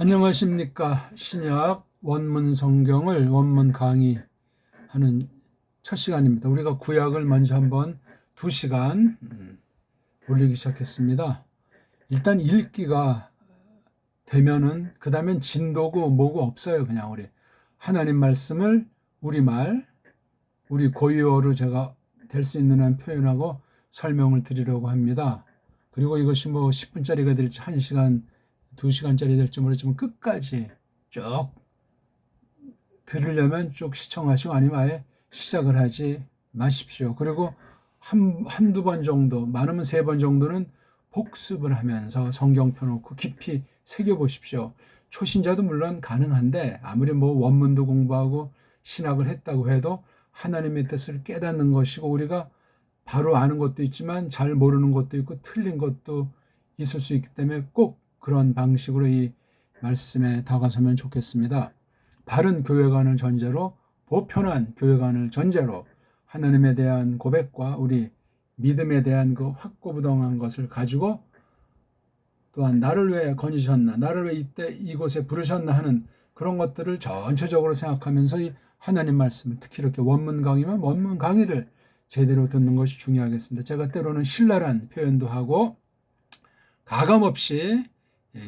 안녕하십니까. 신약 원문 성경을 원문 강의하는 첫 시간입니다. 우리가 구약을 먼저 한번 2시간 올리기 시작했습니다. 일단 읽기가 되면은 그 다음엔 진도고 뭐고 없어요. 그냥 우리 하나님 말씀을 우리말, 우리 고유어로 제가 될 수 있는 한 표현하고 설명을 드리려고 합니다. 그리고 이것이 뭐 10분짜리가 될지 1시간 2시간짜리 될지 모르지만 끝까지 쭉 들으려면 쭉 시청하시고 아니면 아예 시작을 하지 마십시오. 그리고 한두 번 정도, 많으면 3번 정도는 복습을 하면서 성경 펴놓고 깊이 새겨보십시오. 초신자도 물론 가능한데 아무리 뭐 원문도 공부하고 신학을 했다고 해도 하나님의 뜻을 깨닫는 것이고 우리가 바로 아는 것도 있지만 잘 모르는 것도 있고 틀린 것도 있을 수 있기 때문에 꼭 그런 방식으로 이 말씀에 다가서면 좋겠습니다. 바른 교회관을 전제로 보편한 교회관을 전제로 하나님에 대한 고백과 우리 믿음에 대한 그 확고부동한 것을 가지고 또한 나를 왜 건지셨나, 나를 왜 이때 이곳에 부르셨나 하는 그런 것들을 전체적으로 생각하면서 이 하나님 말씀을 특히 이렇게 원문 강의면 원문 강의를 제대로 듣는 것이 중요하겠습니다. 제가 때로는 신랄한 표현도 하고 가감없이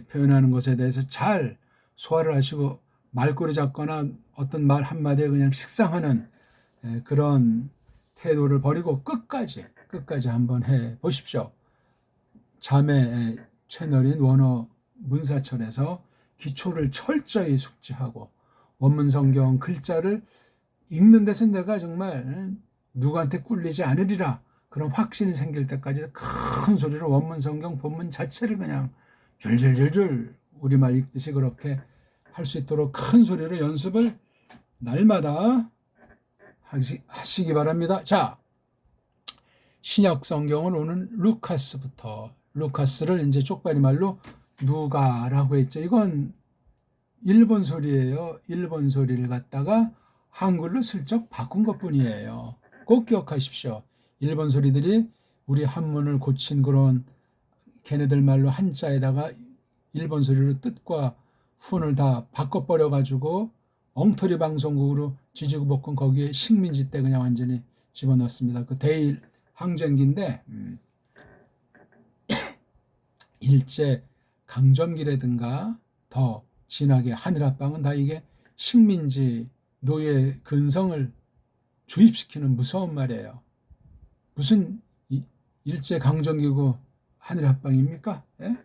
표현하는 것에 대해서 잘 소화를 하시고 말꼬리 잡거나 어떤 말 한마디에 그냥 식상하는 그런 태도를 버리고 끝까지 한번 해 보십시오. 자매 채널인 원어 문사철에서 기초를 철저히 숙지하고 원문 성경 글자를 읽는 데서 내가 정말 누구한테 꿀리지 않으리라 그런 확신이 생길 때까지 큰 소리로 원문 성경 본문 자체를 그냥 줄줄줄줄 우리말 읽듯이 그렇게 할 수 있도록 큰 소리로 연습을 날마다 하시기 바랍니다. 자, 신약 성경은 오늘 루카스부터 루카스를 이제 쪽발이 말로 누가라고 했죠. 이건 일본 소리예요. 일본 소리를 갖다가 한글로 슬쩍 바꾼 것뿐이에요. 꼭 기억하십시오. 일본 소리들이 우리 한문을 고친 그런 걔네들 말로 한자에다가 일본 소리로 뜻과 훈을 다 바꿔버려 가지고 엉터리 방송국으로 지지고 볶은 거기에 식민지 때 그냥 완전히 집어넣습니다. 그 대일 항쟁기인데 일제 강점기라든가 더 진하게 하늘합방은 다 이게 식민지 노예 근성을 주입시키는 무서운 말이에요. 무슨 일제 강점기고 하늘합방입니까? 예?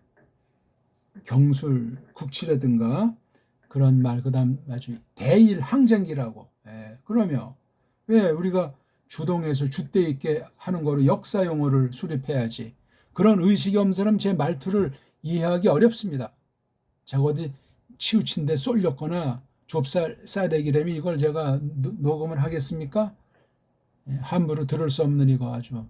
경술 국치라든가 그런 말 그다음 아주 대일 항쟁기라고. 예. 그러면 왜 우리가 주동에서 줏대 있게 하는 거로 역사 용어를 수립해야지. 그런 의식이 없는 사람 제 말투를 이해하기 어렵습니다. 제가 어디 치우친 데 쏠렸거나 좁쌀 싸대기라면 이걸 제가 녹음을 하겠습니까? 함부로 들을 수 없는 이거 아주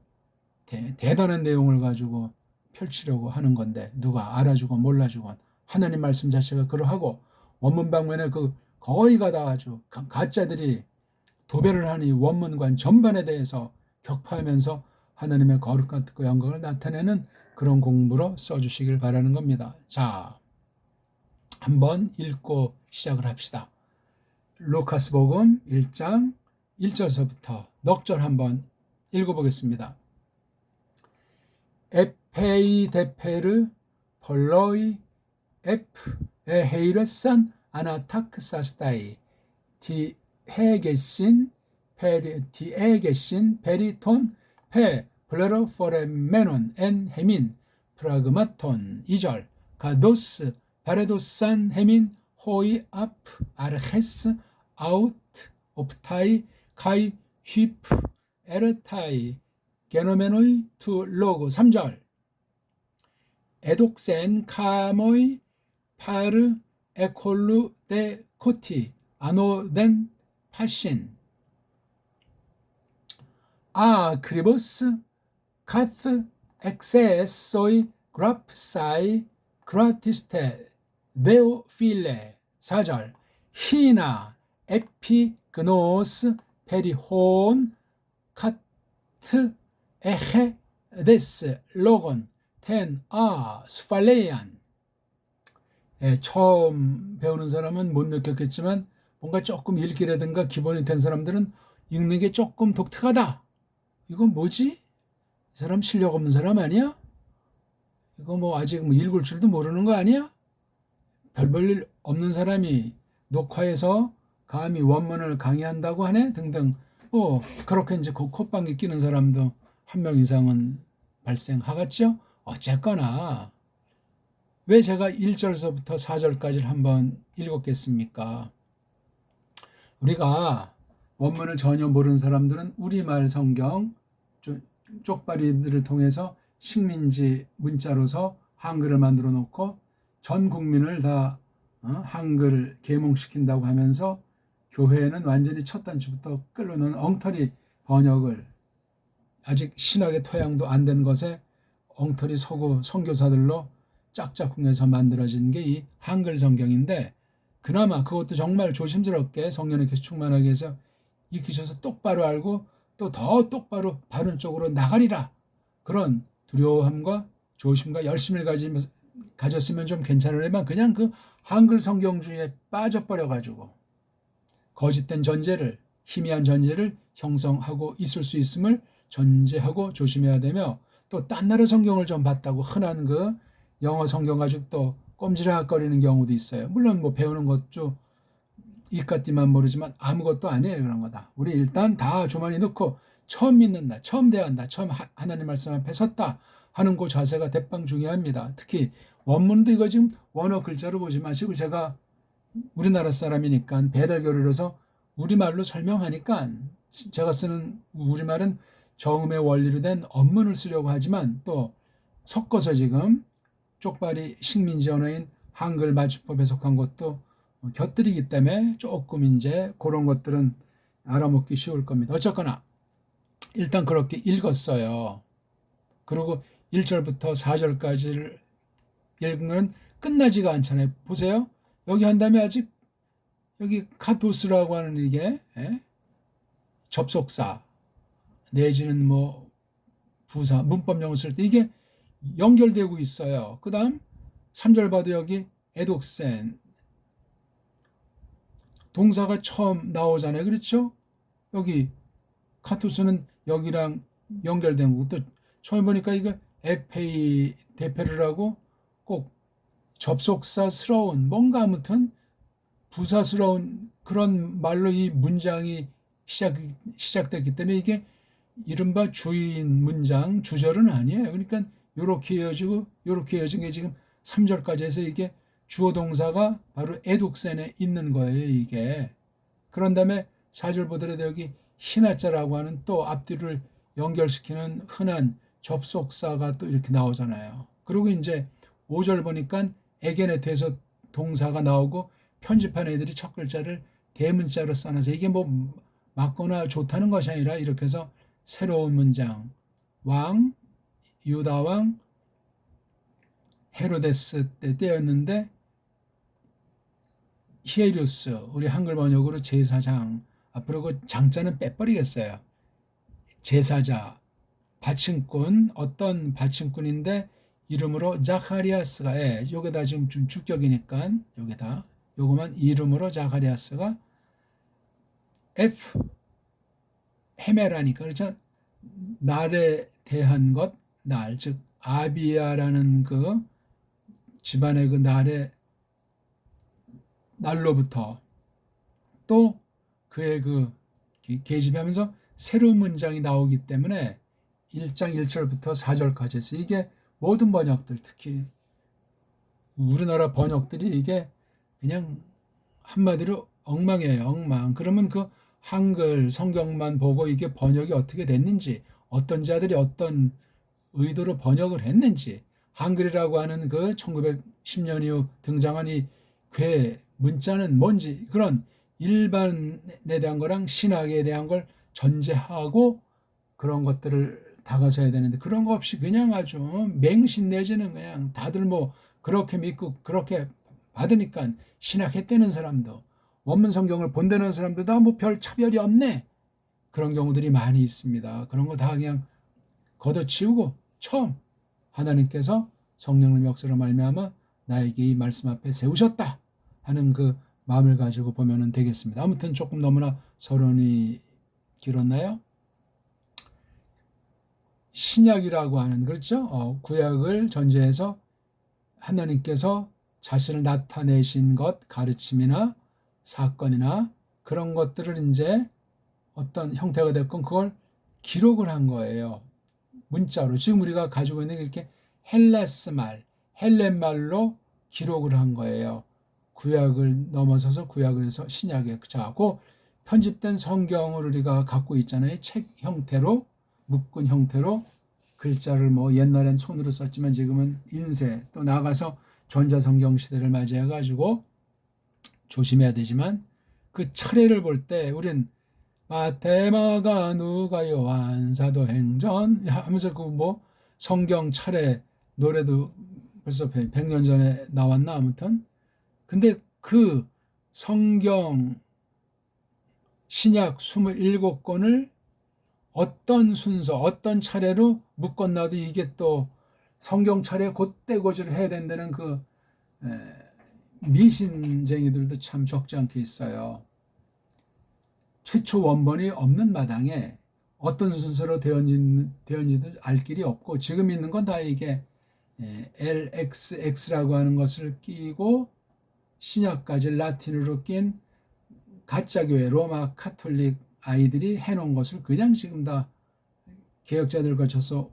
대단한 내용을 가지고 펼치려고 하는 건데 누가 알아주건 몰라주건 하나님 말씀 자체가 그러하고 원문 방면에 그 거의가 다 아주 가짜들이 도배를 하니 원문관 전반에 대해서 격파하면서 하나님의 거룩한 뜻과 영광을 나타내는 그런 공부로 써주시길 바라는 겁니다. 자, 한번 읽고 시작을 합시다. 루카스복음 1장 1절서부터 넉절 한번 읽어보겠습니다. 에페이 데페르 폴로이 에프 에헤이레산 아나타크 사스타이 디에게신 베리톤 페 블레로 포레메논 엔 헤민 프라그마톤 2절 가도스 바레도산 헤민 호이 아프 아르헤스 아우트 오프타이 카이 휘프 에르타이 게노메노이 투 로고 3절 에독센 카모이 파르 에콜루 데 코티 아노덴 파신 크리보스 카트 엑세소이 그라프사이 그라티스테 데오 필레 4절 히나 에피그노스 페리혼 카트 에헤 데스 로곤 텐 스팔레안 처음 배우는 사람은 못 느꼈겠지만 뭔가 조금 읽기라든가 기본이 된 사람들은 읽는 게 조금 독특하다. 이건 뭐지? 이 사람 실력 없는 사람 아니야? 이거 뭐 아직 뭐 읽을 줄도 모르는 거 아니야? 별 볼 일 없는 사람이 녹화해서 감히 원문을 강의한다고 하네? 등등. 뭐 그렇게 이제 콧방귀 끼는 사람도 한 명 이상은 발생하겠죠? 어쨌거나 왜 제가 1절서부터 4절까지를 한번 읽었겠습니까? 우리가 원문을 전혀 모르는 사람들은 우리말 성경 쪽발이들을 통해서 식민지 문자로서 한글을 만들어 놓고 전 국민을 다 한글 계몽시킨다고 하면서 교회는 완전히 첫 단추부터 끌어놓은 엉터리 번역을 아직 신학의 토양도 안 된 것에 엉터리 서구 선교사들로 짝짝꿍해서 만들어진 게 이 한글 성경인데 그나마 그것도 정말 조심스럽게 성령의 계시 충만하기 위해서 익히셔서 똑바로 알고 또 더 똑바로 바른 쪽으로 나가리라 그런 두려움과 조심과 열심을 가졌으면 좀 괜찮으려면 그냥 그 한글 성경주의에 빠져버려가지고 거짓된 전제를 희미한 전제를 형성하고 있을 수 있음을 전제하고 조심해야 되며 또 딴 나라 성경을 좀 봤다고 흔한 그 영어 성경 가지고 또 꼼지락거리는 경우도 있어요. 물론 뭐 배우는 것도 이까띠만 모르지만 아무것도 아니에요. 그런 거다. 우리 일단 다 주머니 넣고 처음 믿는다. 처음 대한다. 처음 하나님 말씀 앞에 섰다 하는 그 자세가 대빵 중요합니다. 특히 원문도 이거 지금 원어 글자로 보지 마시고 제가 우리나라 사람이니까 배달교류로서 우리말로 설명하니까 제가 쓰는 우리말은 정음의 원리로 된 언문을 쓰려고 하지만 또 섞어서 지금 쪽발이 식민지 언어인 한글 맞춤법에 속한 것도 곁들이기 때문에 조금 이제 그런 것들은 알아먹기 쉬울 겁니다. 어쨌거나 일단 그렇게 읽었어요. 그리고 1절부터 4절까지를 읽은 건 끝나지가 않잖아요. 보세요. 여기 한 다음에 아직 여기 카토스라고 하는 이게 접속사 내지는 뭐 부사 문법용어 쓸 때 이게 연결되고 있어요. 그 다음 3절 봐도 여기 에독센 동사가 처음 나오잖아요. 그렇죠? 여기 카토스는 여기랑 연결된 거고 또 처음 보니까 이거 에페이 데페르라고 꼭 접속사스러운 뭔가 아무튼 부사스러운 그런 말로 이 문장이 시작됐기 때문에 이게 이른바 주인 문장 주절은 아니에요. 그러니까 이렇게 이어지고 이렇게 이어진 게 지금 3절까지 해서 이게 주어 동사가 바로 에독센에 있는 거예요. 이게 그런 다음에 4절 보더라도 여기 히나자라고 하는 또 앞뒤를 연결시키는 흔한 접속사가 또 이렇게 나오잖아요. 그리고 이제 5절 보니까 에게네트에서 동사가 나오고 편집한 애들이 첫 글자를 대문자로 써놔서 이게 뭐 맞거나 좋다는 것이 아니라 이렇게 해서 새로운 문장 왕 유다 왕 헤로데스 때였는데 히에리우스 우리 한글 번역으로 제사장 앞으로 그 장자는 빼버리겠어요. 제사자 받침꾼 어떤 받침꾼인데 이름으로 자카리아스가 여기다 지금 좀 주격이니까 여기다 요거만 이름으로 자카리아스가 F 헤메라니까 그렇죠. 날에 대한 것 날 즉 아비아라는 그 집안의 그 날로부터 또 그의 그 계집하면서 새로운 문장이 나오기 때문에 1장 1절부터 4절까지 해서 이게 모든 번역들 특히 우리나라 번역들이 이게 그냥 한마디로 엉망이에요. 엉망. 그러면 그 한글 성경만 보고 이게 번역이 어떻게 됐는지 어떤 자들이 어떤 의도로 번역을 했는지 한글이라고 하는 그 1910년 이후 등장한 이 괴 문자는 뭔지 그런 일반에 대한 거랑 신학에 대한 걸 전제하고 그런 것들을 다가서야 되는데 그런 거 없이 그냥 아주 맹신 내지는 그냥 다들 뭐 그렇게 믿고 그렇게 받으니까 신학했다는 사람도 원문 성경을 본다는 사람도 다 뭐 별 차별이 없네 그런 경우들이 많이 있습니다. 그런 거 다 그냥 걷어치우고 처음 하나님께서 성령의 역사로 말미암아 나에게 이 말씀 앞에 세우셨다 하는 그 마음을 가지고 보면 되겠습니다. 아무튼 조금 너무나 서론이 길었나요? 신약이라고 하는, 그렇죠? 구약을 전제해서 하나님께서 자신을 나타내신 것, 가르침이나 사건이나 그런 것들을 이제 어떤 형태가 됐건 그걸 기록을 한 거예요. 문자로. 지금 우리가 가지고 있는 이렇게 헬라스 말, 헬렌 말로 기록을 한 거예요. 구약을 넘어서서 구약을 해서 신약에 자고 편집된 성경을 우리가 갖고 있잖아요. 책 형태로, 묶은 형태로 글자를 뭐 옛날엔 손으로 썼지만 지금은 인쇄, 또 나가서 전자성경 시대를 맞이해가지고 조심해야 되지만 그 차례를 볼 때 우린 마태마가 누가 요한 사도행전 하면서 그 뭐 성경 차례 노래도 벌써 100년 전에 나왔나 아무튼. 근데 그 성경 신약 27권을 어떤 순서 어떤 차례로 묶었나도 이게 또 성경 차례 곧대고지를 해야 된다는 그 미신쟁이들도 참 적지 않게 있어요. 최초 원본이 없는 마당에 어떤 순서로 되었는지도 알 길이 없고 지금 있는 건 다 이게 LXX라고 하는 것을 끼고 신약까지 라틴으로 낀 가짜교회 로마 카톨릭 아이들이 해놓은 것을 그냥 지금 다 개혁자들 거쳐서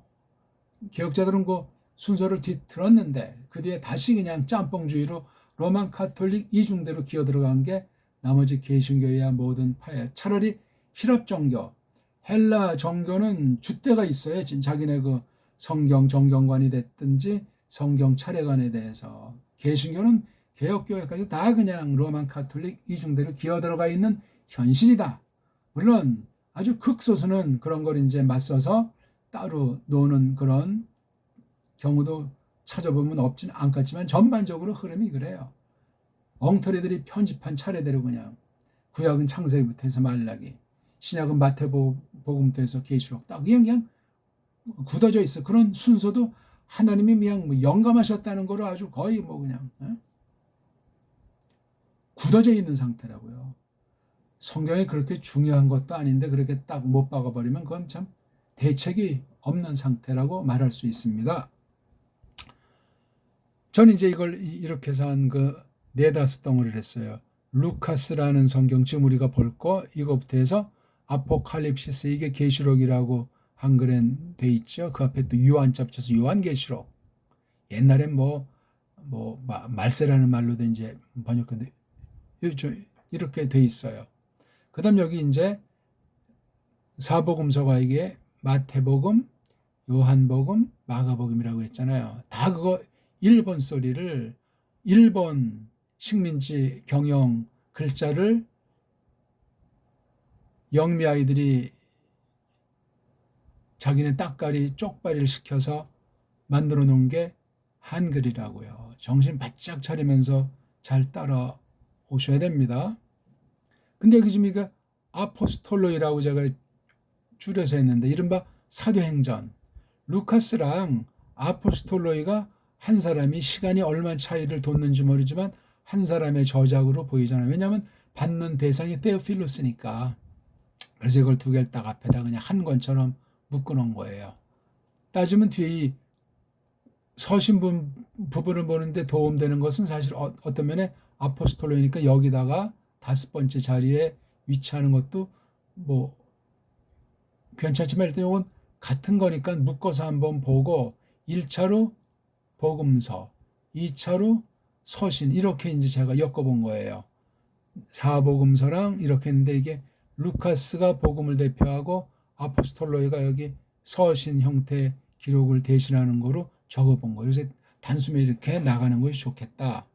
개혁자들은 그 순서를 뒤틀었는데 그 뒤에 다시 그냥 짬뽕주의로 로만 카톨릭 이중대로 기어들어간 게 나머지 개신교회야 모든 파야. 차라리 힐랍 종교, 헬라 종교는 줏대가 있어요. 자기네 그 성경 정경관이 됐든지 성경 차례관에 대해서. 개신교는 개혁교회까지 다 그냥 로만 카톨릭 이중대로 기어들어가 있는 현실이다. 물론 아주 극소수는 그런 걸 이제 맞서서 따로 노는 그런 경우도 찾아보면 없진 않겠지만 전반적으로 흐름이 그래요. 엉터리들이 편집한 차례대로 그냥 구약은 창세기부터 해서 말라기, 신약은 마태복음부터 해서 계시록 딱 그냥 굳어져 있어. 그런 순서도 하나님이 그냥 뭐 영감하셨다는 거로 아주 거의 뭐 그냥 굳어져 있는 상태라고요. 성경이 그렇게 중요한 것도 아닌데 그렇게 딱 못 박아버리면 그건 참 대책이 없는 상태라고 말할 수 있습니다. 저는 이제 이걸 이렇게 해서 한 그 네다섯 덩어리를 했어요. 루카스라는 성경 지금 우리가 볼 거 이거부터 해서 아포칼립시스 이게 계시록이라고 한글엔 돼 있죠. 그 앞에 또 요한자 붙여서 요한계시록. 옛날엔 말세라는 말로도 이제 번역한데 이렇게 돼 있어요. 그다음 여기 이제 사복음서가 이게 마태복음, 요한복음, 마가복음이라고 했잖아요. 다 그거 일본 소리를 일본 식민지 경영 글자를 영미 아이들이 자기네 딱가리 쪽발이를 시켜서 만들어 놓은 게 한글이라고요. 정신 바짝 차리면서 잘 따라 오셔야 됩니다. 근데 여기 지금 이거 아포스톨로이라고 제가 줄여서 했는데 이른바 사도행전 루카스랑 아포스톨로이가 한 사람이 시간이 얼마 차이를 뒀는지 모르지만 한 사람의 저작으로 보이잖아요. 왜냐하면 받는 대상이 테오필로스니까. 그래서 이걸 두 개를 딱 앞에다 그냥 한 권처럼 묶어놓은 거예요. 따지면 뒤에 이 서신분 부분을 보는데 도움되는 것은 사실 어떤 면에 아포스톨로이니까 여기다가 다섯 번째 자리에 위치하는 것도 뭐 괜찮지만 일단 이건 같은 거니까 묶어서 한번 보고 1차로 복음서, 2차로 서신 이렇게 이제 제가 엮어본 거예요. 사복음서랑 이렇게 했는데 이게 루카스가 복음을 대표하고 아포스톨로이가 여기 서신 형태 기록을 대신하는 거로 적어본 거예요. 그래서 단숨에 이렇게 나가는 것이 좋겠다.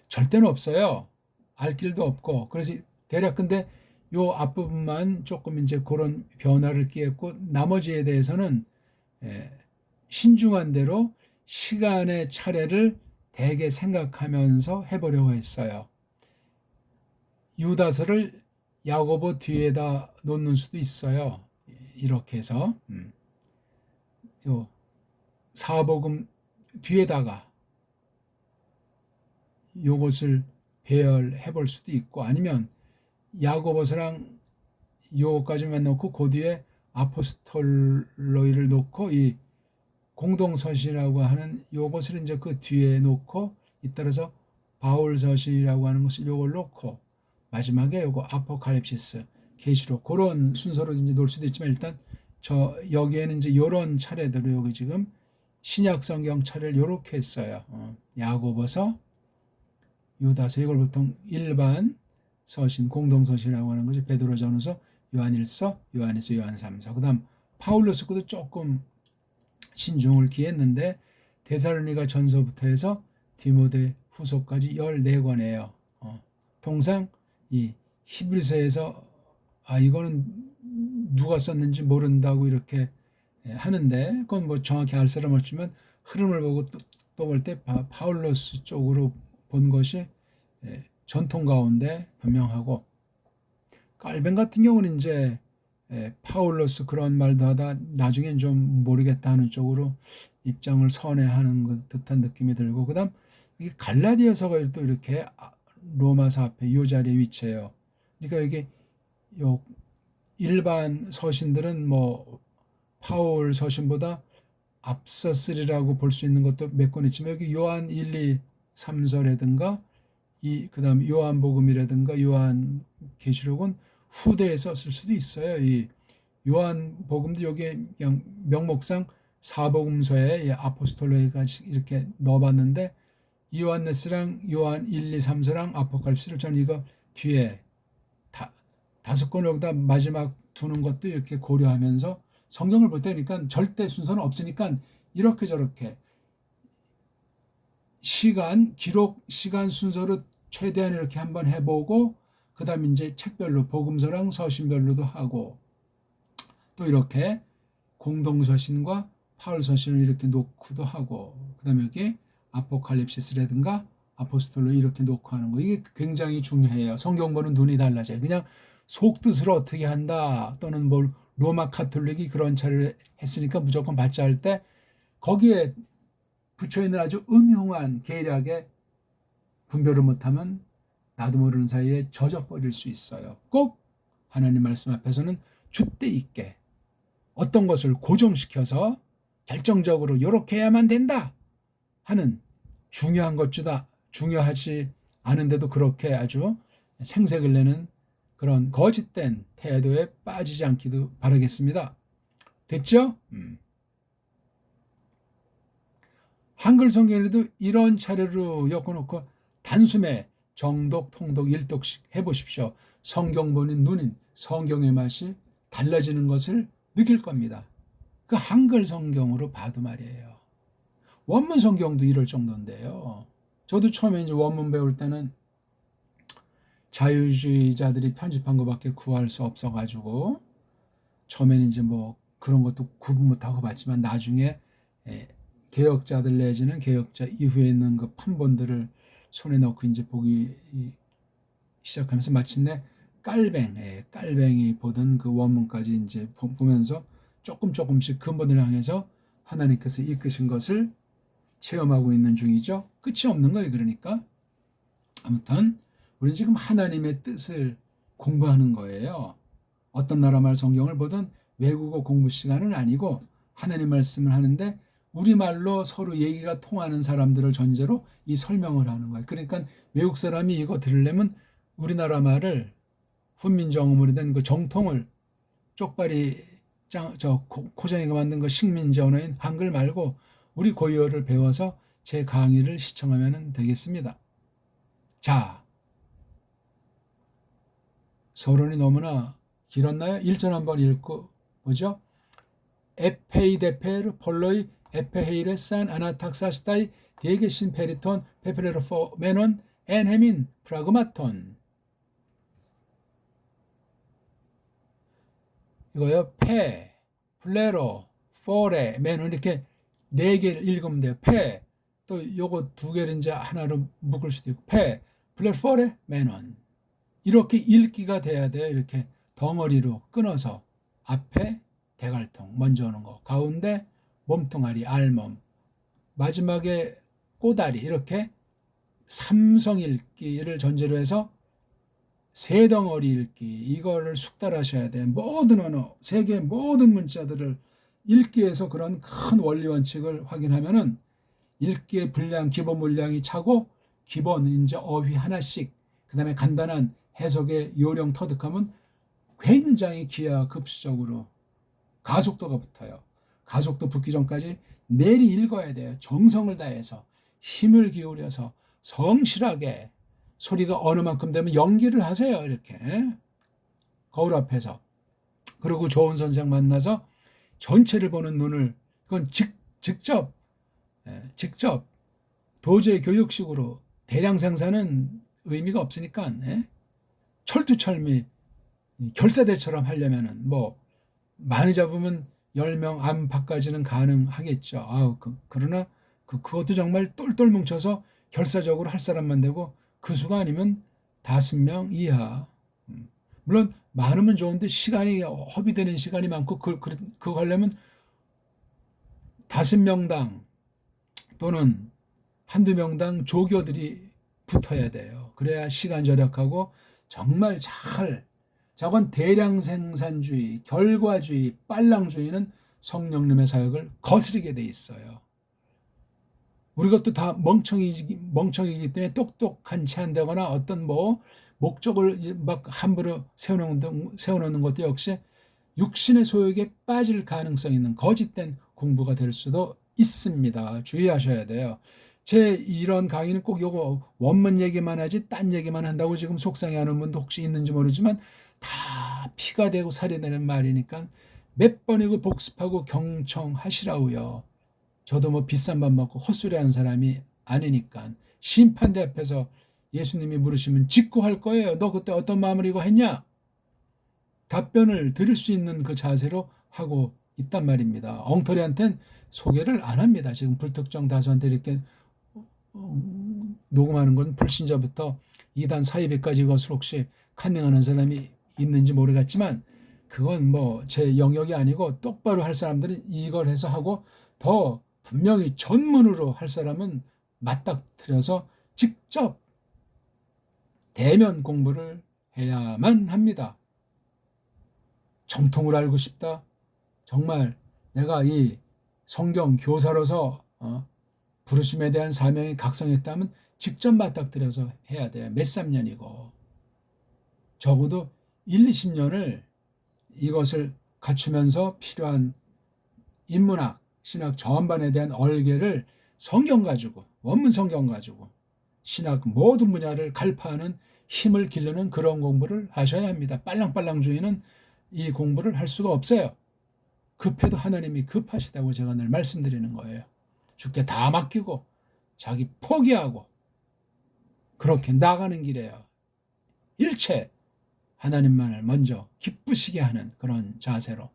절대는 없어요. 알 길도 없고. 그래서 대략 근데 요 앞부분만 조금 이제 그런 변화를 끼했고 나머지에 대해서는 신중한 대로 시간의 차례를 대개 생각하면서 해보려고 했어요. 유다서를 야고보 뒤에다 놓는 수도 있어요. 이렇게 해서 요 사복음 뒤에다가 요것을 배열해 볼 수도 있고, 아니면 야고보서랑 요것까지만 놓고 그 뒤에 아포스톨로이를 놓고 이 공동서신이라고 하는 요것을 이제 그 뒤에 놓고, 잇따라서 바울서신이라고 하는 것을 요걸 놓고, 마지막에 요거 아포칼립시스, 계시록, 그런 순서로 이제 놓을 수도 있지만, 일단 여기에는 이제 요런 차례대로 여기 지금 신약 성경 차례를 요렇게 했어요. 야고보서, 유다서, 이걸 보통 일반 서신, 공동서신이라고 하는 거죠. 베드로전후서, 요한일서, 요한일서, 요한삼서. 그다음 파울로스 것도 조금 신중을 기했는데, 데살로니가 전서부터 해서 디모데 후서까지 14권이에요. 통상 이 히브리서에서 이거는 누가 썼는지 모른다고 이렇게 하는데, 그건 뭐 정확히 알 사람 없지만 흐름을 보고 또 볼 때 파울로스 쪽으로 본 것이 전통 가운데 분명하고, 깔벤 같은 경우는 이제 파울로스 그런 말도 하다 나중엔 좀 모르겠다 하는 쪽으로 입장을 선회하는 것 듯한 느낌이 들고, 그다음 이게 갈라디아서가 또 이렇게 로마서 앞에 이 자리에 위치해요. 그러니까 이게 요 일반 서신들은 뭐 파울 서신보다 앞섰으리라고 볼 수 있는 것도 몇 권 있지만, 여기 요한 1, 2, 3서라든가 그다음 요한복음이라든가 요한계시록은 후대에 썼을 수도 있어요. 이 요한복음도 여기에 그냥 명목상 사복음서에 아포스톨로이가 이렇게 넣어봤는데, 요한네스랑 요한 1, 2, 3서랑 아포칼립스를 저는 이거 뒤에 다섯 권을 여기다 마지막 두는 것도 이렇게 고려하면서 성경을 볼 때니까 절대 순서는 없으니까 이렇게 저렇게 기록 시간 순서로 최대한 이렇게 한번 해보고, 그 다음 이제 책별로 복음서랑 서신별로도 하고, 또 이렇게 공동서신과 파울서신을 이렇게 놓고도 하고, 그 다음에 여기 아포칼립시스라든가 아포스톨로 이렇게 놓고 하는 거, 이게 굉장히 중요해요. 성경 보는 눈이 달라져요. 그냥 속뜻으로 어떻게 한다, 또는 뭐 로마 카톨릭이 그런 차를 했으니까 무조건 받자 할 때 거기에 붙여있는 아주 음흉한 계략에 분별을 못하면 나도 모르는 사이에 젖어버릴 수 있어요. 꼭 하나님 말씀 앞에서는 줏대 있게 어떤 것을 고정시켜서 결정적으로 이렇게 해야만 된다 하는, 중요한 것보다 중요하지 않은데도 그렇게 아주 생색을 내는 그런 거짓된 태도에 빠지지 않기도 바라겠습니다. 됐죠? 한글 성경에도 이런 차례로 엮어놓고 단숨에 정독, 통독, 일독씩 해보십시오. 성경 보는 눈인 성경의 맛이 달라지는 것을 느낄 겁니다. 그 한글 성경으로 봐도 말이에요. 원문 성경도 이럴 정도인데요. 저도 처음에 이제 원문 배울 때는 자유주의자들이 편집한 것밖에 구할 수 없어가지고 처음에는 이제 뭐 그런 것도 구분 못하고 봤지만, 나중에 개혁자들 내지는 개혁자 이후에 있는 그 판본들을 손에 넣고 이제 보기 시작하면서 마침내 깔뱅이 보던 그 원문까지 이제 보면서 조금씩 근본을 향해서 하나님께서 이끄신 것을 체험하고 있는 중이죠. 끝이 없는 거예요. 그러니까 아무튼 우리는 지금 하나님의 뜻을 공부하는 거예요. 어떤 나라 말 성경을 보든 외국어 공부 시간은 아니고 하나님 말씀을 하는데 우리말로 서로 얘기가 통하는 사람들을 전제로 이 설명을 하는 거예요. 그러니까 외국 사람이 이거 들으려면 우리나라 말을 훈민정음으로 된 그 정통을 쪽발이 코장이가 만든 그 식민지 언어인 한글 말고 우리 고유어를 배워서 제 강의를 시청하면 되겠습니다. 자, 서론이 너무나 길었나요? 1절 한번 읽고 보죠. 에페이데페르 폴로이 에페헤이레 산 아나탁사스타이 디에게신 페리톤 페페레로포 메논 엔헤민 프라그마톤. 이거요. 페, 플레로, 포레, 메논 이렇게 4개를 읽으면 돼요. 페, 또 요거 2개를 이제 하나로 묶을 수도 있고, 페, 플레로, 포레, 메논. 이렇게 읽기가 돼야 돼요. 이렇게 덩어리로 끊어서 앞에 대갈통 먼저 오는 거, 가운데 몸뚱아리 알몸, 마지막에 꼬다리, 이렇게 삼성 읽기를 전제로 해서 세 덩어리 읽기, 이거를 숙달하셔야 돼. 모든 언어, 세계의 모든 문자들을 읽기에서 그런 큰 원리 원칙을 확인하면은 읽기의 분량, 기본 물량이 차고, 기본 이제 어휘 하나씩, 그 다음에 간단한 해석의 요령 터득하면 굉장히 기하급수적으로 가속도가 붙어요. 가속도 붙기 전까지 내리 읽어야 돼요. 정성을 다해서, 힘을 기울여서, 성실하게. 소리가 어느 만큼 되면 연기를 하세요. 이렇게 거울 앞에서. 그리고 좋은 선생 만나서 전체를 보는 눈을, 그건 직접 도저히 교육식으로 대량 생산은 의미가 없으니까 철두철미 결사대처럼 하려면은 뭐 많이 잡으면 10명 안팎까지는 가능하겠죠. 그러나 그것도 정말 똘똘 뭉쳐서 결사적으로 할 사람만 되고, 그 수가 아니면 5명 이하. 물론 많으면 좋은데 시간이 허비되는 시간이 많고, 그거 하려면 5명당 또는 한두 명당 조교들이 붙어야 돼요. 그래야 시간 절약하고 정말 저건 대량 생산주의, 결과주의, 빨랑주의는 성령님의 사역을 거스르게 돼 있어요. 우리 것도 다 멍청이기 때문에 똑똑한 채 한다거나 어떤 목적을 막 함부로 세워놓는 것도 역시 육신의 소욕에 빠질 가능성 있는 거짓된 공부가 될 수도 있습니다. 주의하셔야 돼요. 제 이런 강의는 꼭 요거 원문 얘기만 하지 딴 얘기만 한다고 지금 속상해하는 분도 혹시 있는지 모르지만, 다 피가 되고 살이 되는 말이니까 몇 번이고 복습하고 경청하시라고요. 저도 뭐 비싼 밥 먹고 헛소리하는 사람이 아니니까. 심판대 앞에서 예수님이 물으시면 직구할 거예요. 너 그때 어떤 마음을 이거 했냐? 답변을 드릴 수 있는 그 자세로 하고 있단 말입니다. 엉터리한테는 소개를 안 합니다. 지금 불특정 다수한테 이렇게 녹음하는 건 불신자부터 이단 사이비까지 이것을 혹시 간행하는 사람이 있는지 모르겠지만, 그건 뭐 제 영역이 아니고, 똑바로 할 사람들은 이걸 해서 하고, 더 분명히 전문으로 할 사람은 맞닥뜨려서 직접 대면 공부를 해야만 합니다. 정통을 알고 싶다. 정말 내가 이 성경 교사로서 부르심에 대한 사명이 각성했다면 직접 맞닥뜨려서 해야 돼요. 몇 3년이고. 적어도 1, 20년을 이것을 갖추면서 필요한 인문학, 신학 전반에 대한 얼개를 성경 가지고, 원문 성경 가지고 신학 모든 분야를 갈파하는 힘을 기르는 그런 공부를 하셔야 합니다. 빨랑빨랑주의는 이 공부를 할 수가 없어요. 급해도 하나님이 급하시다고 제가 늘 말씀드리는 거예요. 주께 다 맡기고 자기 포기하고 그렇게 나가는 길이에요. 일체 하나님만을 먼저 기쁘시게 하는 그런 자세로.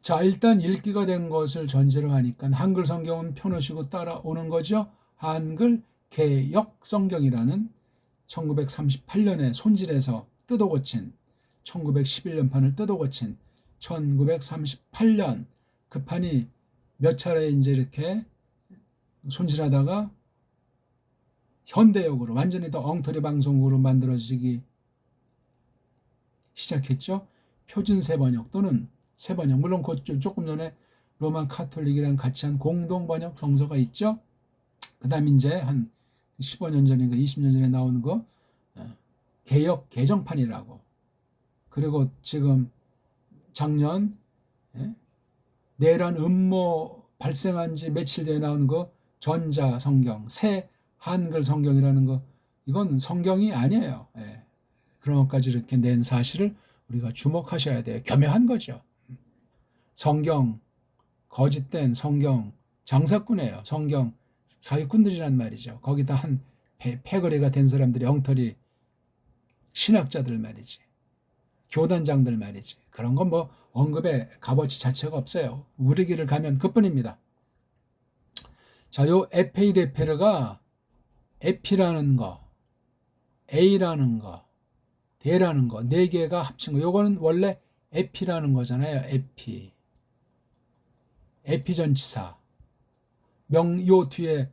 자, 일단 읽기가 된 것을 전제로 하니까 한글 성경은 펴놓으시고 따라오는 거죠. 한글 개역 성경이라는 1938년에 손질해서 뜯어고친, 1911년판을 뜯어고친 1938년 그 판이 몇 차례 이제 이렇게 손질하다가 현대역으로 완전히 더 엉터리 방송으로 만들어지기 시작했죠. 표준 세번역 또는 세번역, 물론 조금 전에 로만 카톨릭이랑 같이 한 공동 번역 성서가 있죠. 그 다음 이제 한 15년 전인가 20년 전에 나오는 거 개역 개정판이라고. 그리고 지금 작년 내란 음모 발생한 지 며칠 뒤에 나온 거 전자 성경, 새 한글 성경이라는 거, 이건 성경이 아니에요. 그런 것까지 이렇게 낸 사실을 우리가 주목하셔야 돼요. 겸허한 거죠. 성경, 거짓된 성경 장사꾼이에요. 성경 사기꾼들이란 말이죠. 거기다 한 패거리가 된 사람들이 엉터리 신학자들 말이지. 교단장들 말이지. 그런 건 뭐 언급의 값어치 자체가 없어요. 우리 길을 가면 그뿐입니다. 자, 요 에페이데페르가 에피라는 거, A라는 거, 대라는 거, 네 개가 합친 거. 요거는 원래 에피라는 거잖아요. 에피전치사. 요 뒤에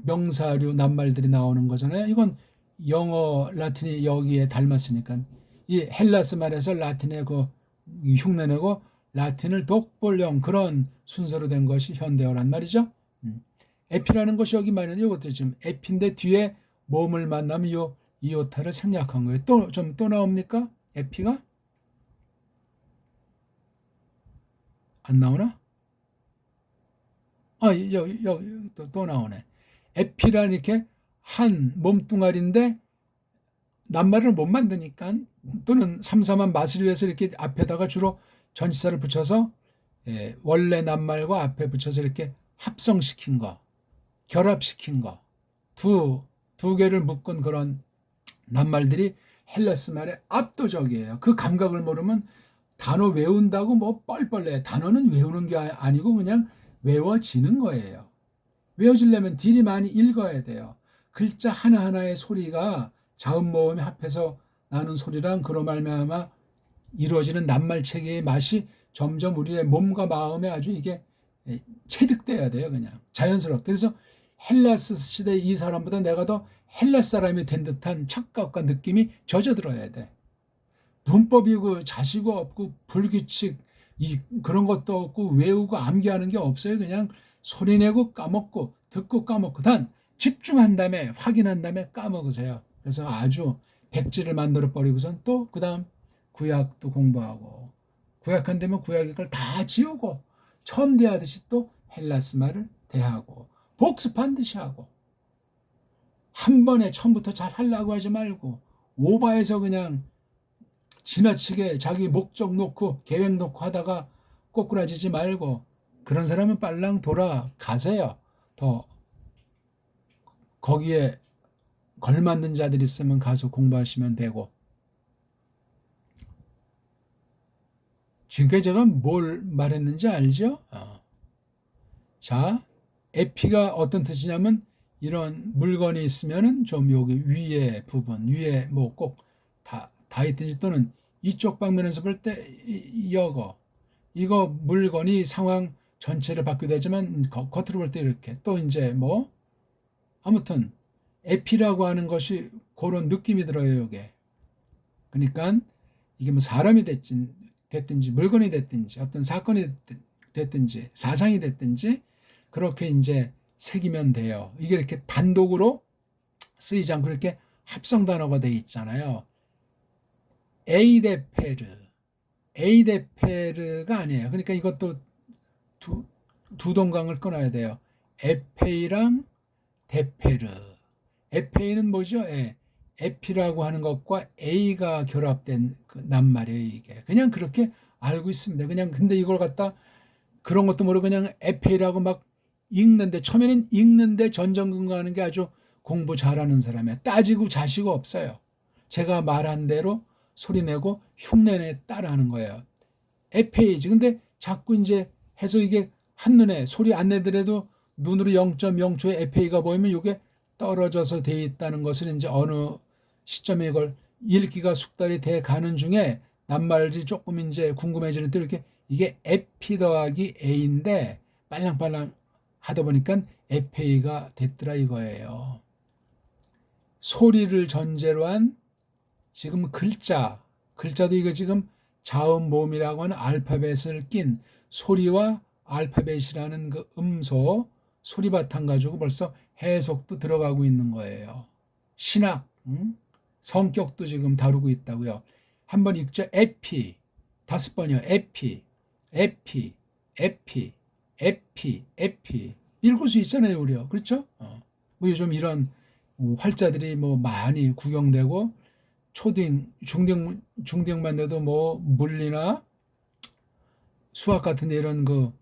명사류 낱말들이 나오는 거잖아요. 이건 영어, 라틴이 여기에 닮았으니까 이 헬라스 말에서 라틴의 그 흉내내고 라틴을 돋보령 그런 순서로 된 것이 현대어란 말이죠. 에피라는 것이 여기 말하는 이것도 지금 에피인데 뒤에 몸을 만나면 요 이오타를 생략한 거예요. 또 나옵니까? 에피가 안 나오나? 여기 또 나오네. 에피라는 이렇게 한 몸뚱아리인데 낱말을 못 만드니까 또는 삼삼한 맛을 위해서 이렇게 앞에다가 주로 전치사를 붙여서 원래 낱말과 앞에 붙여서 이렇게 합성시킨 거, 결합시킨 거, 두 개를 묶은 그런 낱말들이 헬라스 말에 압도적이에요. 그 감각을 모르면 단어 외운다고 뭐 뻘뻘해. 단어는 외우는 게 아니고 그냥 외워지는 거예요. 외워지려면 딜이 많이 읽어야 돼요. 글자 하나하나의 소리가 자음 모음이 합해서 나는 소리랑 그로 말미암아 이루어지는 낱말 체계의 맛이 점점 우리의 몸과 마음에 아주 이게 체득돼야 돼요. 그냥 자연스럽게. 그래서 헬라스 시대 이 사람보다 내가 더 헬라스 사람이 된 듯한 착각과 느낌이 젖어들어야 돼. 문법이고 자시고 없고 불규칙 그런 것도 없고 외우고 암기하는 게 없어요. 그냥 소리내고 까먹고 듣고 까먹고 단 집중한 다음에 확인한 다음에 까먹으세요. 그래서 아주 백지를 만들어 버리고선 또 그다음 구약도 공부하고 구약한 되면 구약의 걸 다 지우고 처음 대하듯이 또 헬라스 말을 대하고 복습한 듯이 하고 한 번에 처음부터 잘 하려고 하지 말고 오바해서 그냥 지나치게 자기 목적 놓고 계획 놓고 하다가 꼬꾸라지지 말고 그런 사람은 빨랑 돌아가세요. 더 거기에 걸맞는 자들이 있으면 가서 공부하시면 되고. 지금까지 제가 뭘 말했는지 알죠? 자, 에피가 어떤 뜻이냐면 이런 물건이 있으면은 좀 여기 위에 부분, 위에 뭐 꼭 다 있든지 또는 이쪽 방면에서 볼 때 이거 물건이 상황 전체를 바뀌게 되지만 겉으로 볼 때 이렇게 또 이제 뭐 아무튼 에피라고 하는 것이 그런 느낌이 들어요. 이게 그러니까 이게 뭐 사람이 됐든지 물건이 됐든지 어떤 사건이 됐든지 사상이 됐든지 그렇게 이제 새기면 돼요. 이게 이렇게 단독으로 쓰이지 않고 이렇게 합성 단어가 돼 있잖아요. 에이데페르가 아니에요. 그러니까 이것도 두 동강을 끊어야 돼요. 에페이랑 데페르. 에페이는 뭐죠? 에피라고 하는 것과 A가 결합된 그 낱말이에요, 이게. 그냥 그렇게 알고 있습니다. 그냥 근데 이걸 갖다 그런 것도 모르고 그냥 에페이라고 막 읽는데 처음에는 읽는데 전전긍긍하는 게 아주 공부 잘하는 사람이에요. 따지고 자시고 없어요. 제가 말한 대로 소리내고 흉내내 따라하는 거예요. 에페이지. 근데 자꾸 이제 해서 이게 한눈에 소리 안 내더라도 눈으로 0.0초의 에페이가 보이면 이게 떨어져서 돼 있다는 것을 이제 어느 시점에 이걸 읽기가 숙달이 돼 가는 중에 낱말이 조금 이제 궁금해지는 때 이렇게 이게 에피 더하기 A인데 빨랑빨랑 하다 보니까 에페이가 됐더라 이거예요. 소리를 전제로 한 지금 글자도 이거 지금 자음 모음이라고 하는 알파벳을 낀 소리와 알파벳이라는 그 음소 소리 바탕 가지고 벌써 해석도 들어가고 있는 거예요. 신학, 성격도 지금 다루고 있다고요. 한번 읽죠. 에피, 5번이요. 에피. 읽을 수 있잖아요, 우리요. 그렇죠? 뭐 요즘 이런 활자들이 뭐 많이 구경되고 초등, 중등만 돼도 뭐 물리나 수학 같은 데 이런 그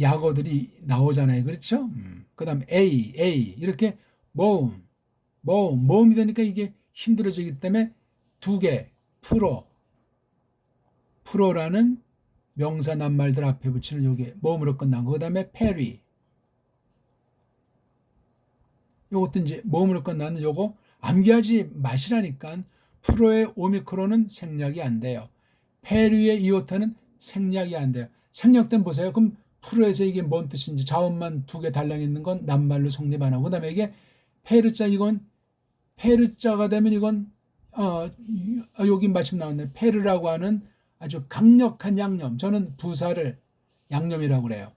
약어들이 나오잖아요. 그렇죠? 그다음 A 이렇게 모음이 되니까 이게 힘들어지기 때문에 두 개 프로라는 명사 낱말들 앞에 붙이는 요게 모음으로 끝난 거. 그다음에 페리 요것도 이제 모음으로 끝나는 요거 암기하지 마시라니까. 프로의 오미크론은 생략이 안 돼요. 페리의 이오타는 생략이 안 돼요. 생략된 보세요. 그럼 프로에서 이게 뭔 뜻인지 자원만 2개 달랑 있는 건 낱말로 성립 안 하고, 그다음에 이게 페르자, 이건 페르자가 되면 이건 여기 마침 나왔네. 페르라고 하는 아주 강력한 양념. 저는 부사를 양념이라고 그래요.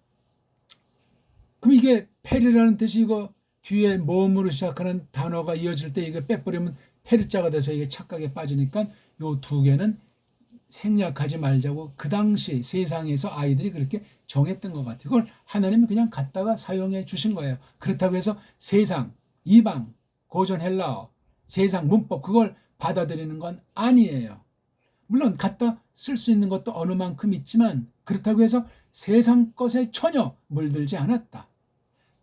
그럼 이게 페르라는 뜻이 이거 뒤에 모음으로 시작하는 단어가 이어질 때 이게 빼버리면 페르자가 돼서 이게 착각에 빠지니까 요 2개는 생략하지 말자고 그 당시 세상에서 아이들이 그렇게 정했던 것 같아요. 그걸 하나님이 그냥 갖다가 사용해 주신 거예요. 그렇다고 해서 세상, 이방, 고전 헬라어, 세상 문법 그걸 받아들이는 건 아니에요. 물론 갖다 쓸 수 있는 것도 어느 만큼 있지만 그렇다고 해서 세상 것에 전혀 물들지 않았다.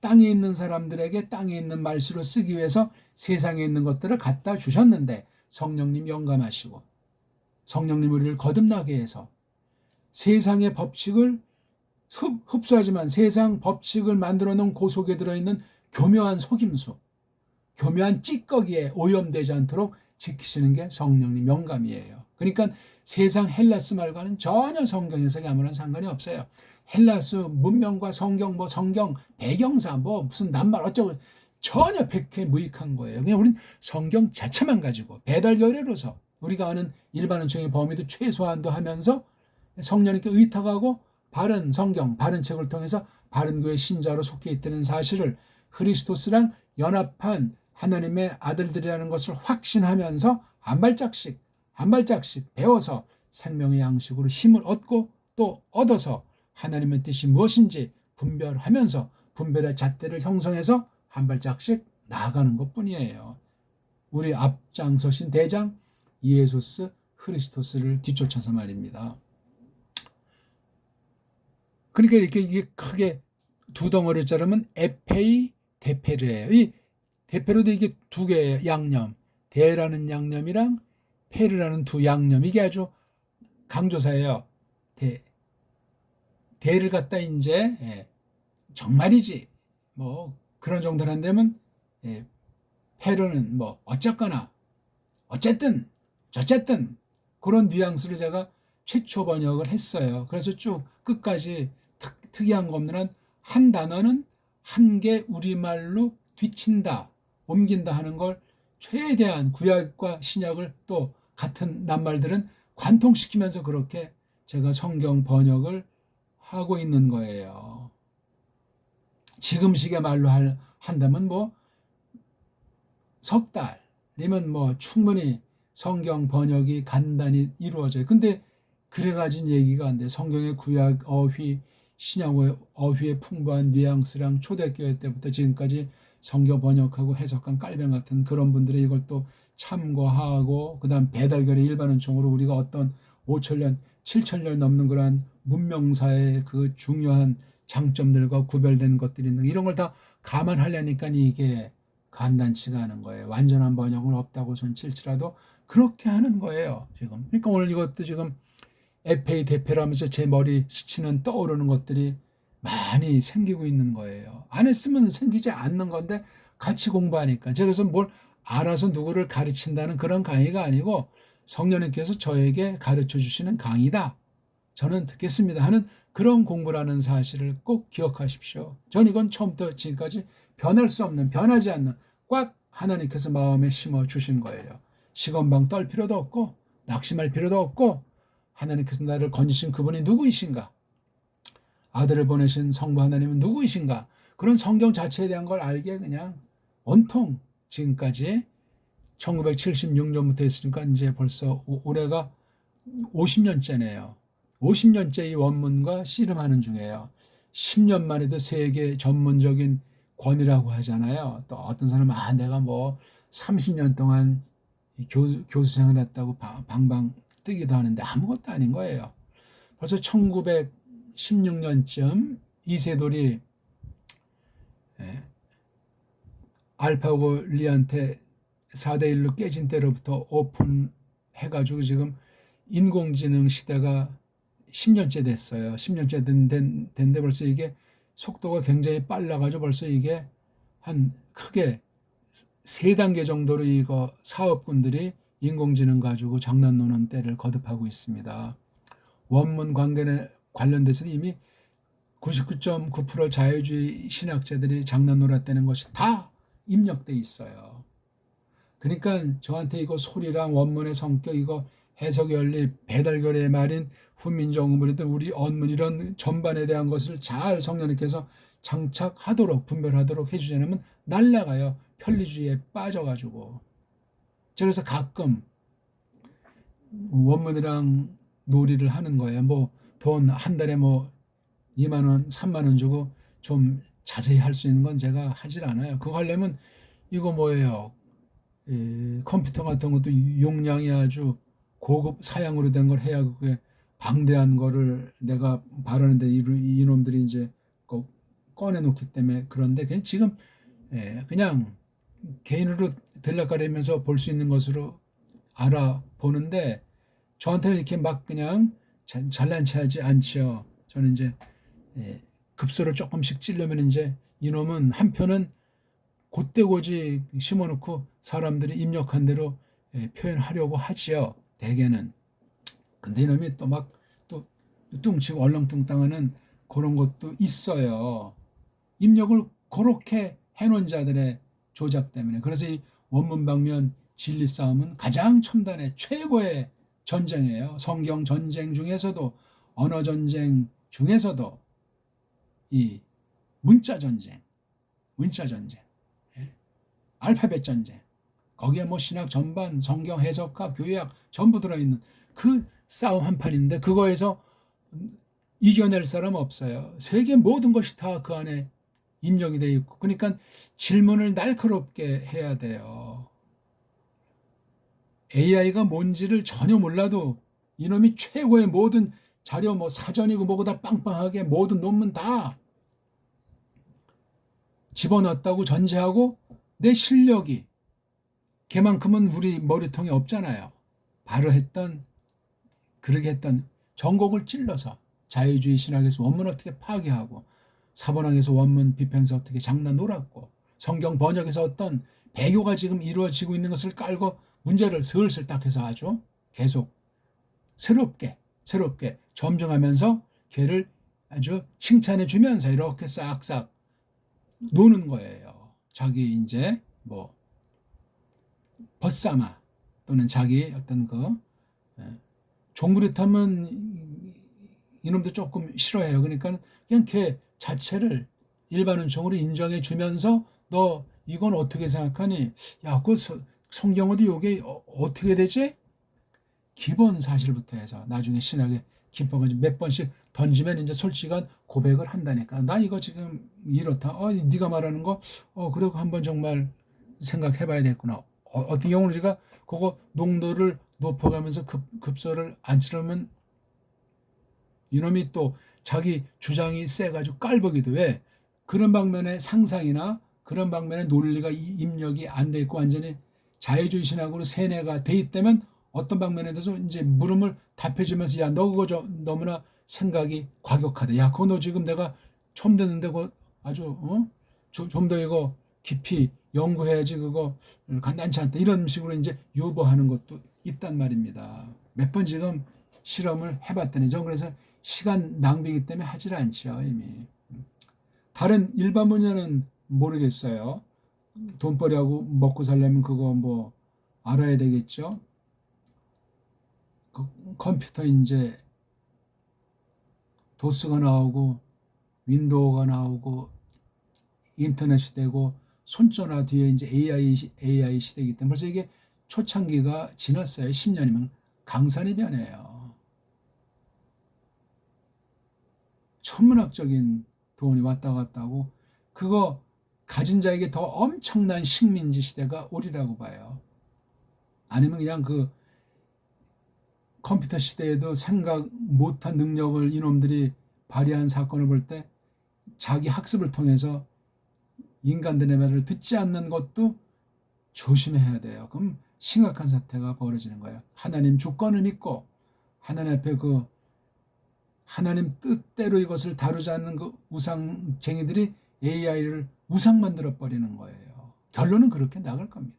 땅에 있는 사람들에게 땅에 있는 말수로 쓰기 위해서 세상에 있는 것들을 갖다 주셨는데 성령님 영감하시고 성령님 우리를 거듭나게 해서 세상의 법칙을 흡수하지만 세상 법칙을 만들어 놓은 그 속에 들어있는 교묘한 속임수, 교묘한 찌꺼기에 오염되지 않도록 지키시는 게 성령님 영감이에요. 그러니까 세상 헬라스 말과는 전혀 성경 해석이 아무런 상관이 없어요. 헬라스 문명과 성경, 성경 배경사 무슨 낱말 어쩌고 전혀 백해 무익한 거예요. 그냥 우리는 성경 자체만 가지고 배달 결례로서 우리가 아는 일반 은총의 범위도 최소한도 하면서 성령님께 의탁하고 바른 성경, 바른 책을 통해서 바른 교회 신자로 속해 있다는 사실을 그리스도스랑 연합한 하나님의 아들들이라는 것을 확신하면서 한 발짝씩 배워서 생명의 양식으로 힘을 얻고 또 얻어서 하나님의 뜻이 무엇인지 분별하면서 분별의 잣대를 형성해서 한 발짝씩 나아가는 것뿐이에요. 우리 앞장서신 대장 예수스 크리스토스를 뒤쫓아서 말입니다. 그러니까 이렇게 이게 크게 2덩어리를 자르면 에페이 데페르예요. 이 데페르도 이게 2개의 양념, 데라는 양념이랑 페르라는 2 양념. 이게 아주 강조사예요. 대를 갖다 이제 정말이지 그런 정도는 안 되면 페르는 어쨌거나 어쨌든 저쨌든 그런 뉘앙스를 제가 최초 번역을 했어요. 그래서 쭉 끝까지 특이한 거 없는 한 단어는 한 개 우리말로 뒤친다, 옮긴다 하는 걸 최대한 구약과 신약을 또 같은 낱말들은 관통시키면서 그렇게 제가 성경 번역을 하고 있는 거예요. 지금식의 말로 한다면 석 달이면 충분히 성경 번역이 간단히 이루어져요. 근데 그래가진 얘기가 안 돼. 성경의 구약 어휘, 신약의 어휘의 풍부한 뉘앙스랑 초대교회 때부터 지금까지 성경 번역하고 해석한 깔병 같은 그런 분들이 이걸 또 참고하고 그다음 배달결의 일반 은총으로 우리가 어떤 5,000년, 7,000년 넘는 그러한 문명사의 그 중요한 장점들과 구별된 것들이 있는 이런 걸 다 감안하려니까 이게 간단치가 않은 거예요. 완전한 번역은 없다고 손칠지라도 그렇게 하는 거예요. 지금. 그러니까 오늘 이것도 지금 에페이 대페라면서 제 머리 스치는 떠오르는 것들이 많이 생기고 있는 거예요. 안 했으면 생기지 않는 건데 같이 공부하니까. 제가 그래서 뭘 알아서 누구를 가르친다는 그런 강의가 아니고 성령님께서 저에게 가르쳐 주시는 강의다. 저는 듣겠습니다 하는 그런 공부라는 사실을 꼭 기억하십시오. 전 이건 처음부터 지금까지 변할 수 없는, 변하지 않는 꽉 하나님께서 마음에 심어 주신 거예요. 시건방 떨 필요도 없고 낙심할 필요도 없고 하나님께서 나를 건지신 그분이 누구이신가? 아들을 보내신 성부 하나님은 누구이신가? 그런 성경 자체에 대한 걸 알게 그냥 온통 지금까지 1976년부터 했으니까 이제 벌써 올해가 50년째네요. 50년째 이 원문과 씨름하는 중이에요. 10년만 해도 세계 전문적인 권위라고 하잖아요. 또 어떤 사람은 내가 30년 동안 교수 생활을 했다고 방방 뜨기도 하는데 아무것도 아닌 거예요. 벌써 1916년쯤 이세돌이 알파고 리한테 4대1로 깨진 때로부터 오픈해가지고 지금 인공지능 시대가 10년째 됐어요. 10년째 된데 벌써 이게 속도가 굉장히 빨라가지고 벌써 이게 한 크게 3단계 정도로 이거 사업군들이 인공지능 가지고 장난 노는 때를 거듭하고 있습니다. 원문 관련돼서 이미 99.9% 자유주의 신학자들이 장난 놀았다는 것이 다 입력돼 있어요. 그러니까 저한테 이거 소리랑 원문의 성격, 이거 해석 연리, 배달결의 말인 훈민정음이든 우리 언문 이런 전반에 대한 것을 잘 성령님께서 장착하도록 분별하도록 해주자면 날라가요. 편리주의에 빠져가지고. 그래서 가끔 원문이랑 놀이를 하는 거예요. 뭐 돈 한 달에 뭐 2만 원, 3만 원 주고 좀 자세히 할 수 있는 건 제가 하질 않아요. 그거 하려면 이거 뭐예요? 컴퓨터 같은 것도 용량이 아주 고급 사양으로 된 걸 해야 그게 방대한 거를 내가 바르는데 이놈들이 이제 꺼내놓기 때문에 그런데 그냥 지금 그냥 개인으로 들락거리면서 볼 수 있는 것으로 알아보는데 저한테는 이렇게 막 그냥 잘난 체하지 않죠. 저는 이제 급소를 조금씩 찌르면 이제 이놈은 한편은 곧대고지 심어놓고 사람들이 입력한 대로 표현하려고 하지요. 대개는. 근데 이놈이 또 막 또 뚱치고 얼렁뚱땅하는 그런 것도 있어요. 입력을 그렇게 해놓은 자들의 조작 때문에. 그래서 이 원문 방면 진리 싸움은 가장 첨단의 최고의 전쟁이에요. 성경 전쟁 중에서도 언어 전쟁 중에서도 이 문자 전쟁, 알파벳 전쟁. 거기에 뭐 신학 전반, 성경 해석학, 교회학 전부 들어있는 그 싸움 한판인데 그거에서 이겨낼 사람 없어요. 세계 모든 것이 다 그 안에 입력이 되어 있고 그러니까 질문을 날카롭게 해야 돼요. AI가 뭔지를 전혀 몰라도 이놈이 최고의 모든 자료 뭐 사전이고 뭐고 다 빵빵하게 모든 논문 다 집어넣었다고 전제하고 내 실력이 걔만큼은 우리 머리통에 없잖아요. 바로 그러게 했던 전곡을 찔러서 자유주의 신학에서 원문 어떻게 파괴하고 사본학에서 원문 비평에서 어떻게 장난 놀았고 성경 번역에서 어떤 배교가 지금 이루어지고 있는 것을 깔고 문제를 슬슬 딱 해서 아주 계속 새롭게 점증하면서 걔를 아주 칭찬해 주면서 이렇게 싹싹 노는 거예요. 자기 이제 뭐 벗삼아 또는 자기 어떤 종그릇하면 이놈도 조금 싫어해요. 그러니까 그냥 걔 자체를 일반 은총으로 인정해 주면서 너 이건 어떻게 생각하니? 야, 그 성경어도 이게 어떻게 되지? 기본 사실부터 해서 나중에 신학의 기법을 몇 번씩 던지면 이제 솔직한 고백을 한다니까. 나 이거 지금 이렇다. 네가 말하는 거, 그리고 한번 정말 생각해봐야 되겠구나. 어떤 경우는 우리가 그거 농도를 높여가면서 급소를 안 치르면 이놈이 또 자기 주장이 세가지고 깔보기도 왜 그런 방면의 상상이나 그런 방면의 논리가 입력이 안 돼 있고 완전히 자유주의 신학으로 세뇌가 돼 있다면 어떤 방면에 대해서 이제 물음을 답해주면서 야, 너 그거 너무나 생각이 과격하다. 야, 그거 너 지금 내가 처음 듣는데 그거 아주 좀 더 이거 깊이 연구해야지 그거 간단치 않다. 이런 식으로 이제 유보하는 것도 있단 말입니다. 몇 번 지금 실험을 해봤더니 저 그래서 시간 낭비이기 때문에 하질 않죠. 이미. 다른 일반 분야는 모르겠어요. 돈벌이하고 먹고 살려면 그거 뭐 알아야 되겠죠. 그 컴퓨터 이제 도스가 나오고 윈도우가 나오고 인터넷이 되고 손전화 뒤에 이제 AI 시대이기 때문에 벌써 이게 초창기가 지났어요. 10년이면 강산이 변해요. 천문학적인 돈이 왔다 갔다 하고 그거 가진 자에게 더 엄청난 식민지 시대가 오리라고 봐요. 아니면 그냥 그 컴퓨터 시대에도 생각 못한 능력을 이놈들이 발휘한 사건을 볼 때 자기 학습을 통해서 인간들의 말을 듣지 않는 것도 조심해야 돼요. 그럼 심각한 사태가 벌어지는 거예요. 하나님 주권을 믿고 하나님 앞에 하나님 뜻대로 이것을 다루지 않는 그 우상쟁이들이 AI를 우상 만들어 버리는 거예요. 결론은 그렇게 나갈 겁니다.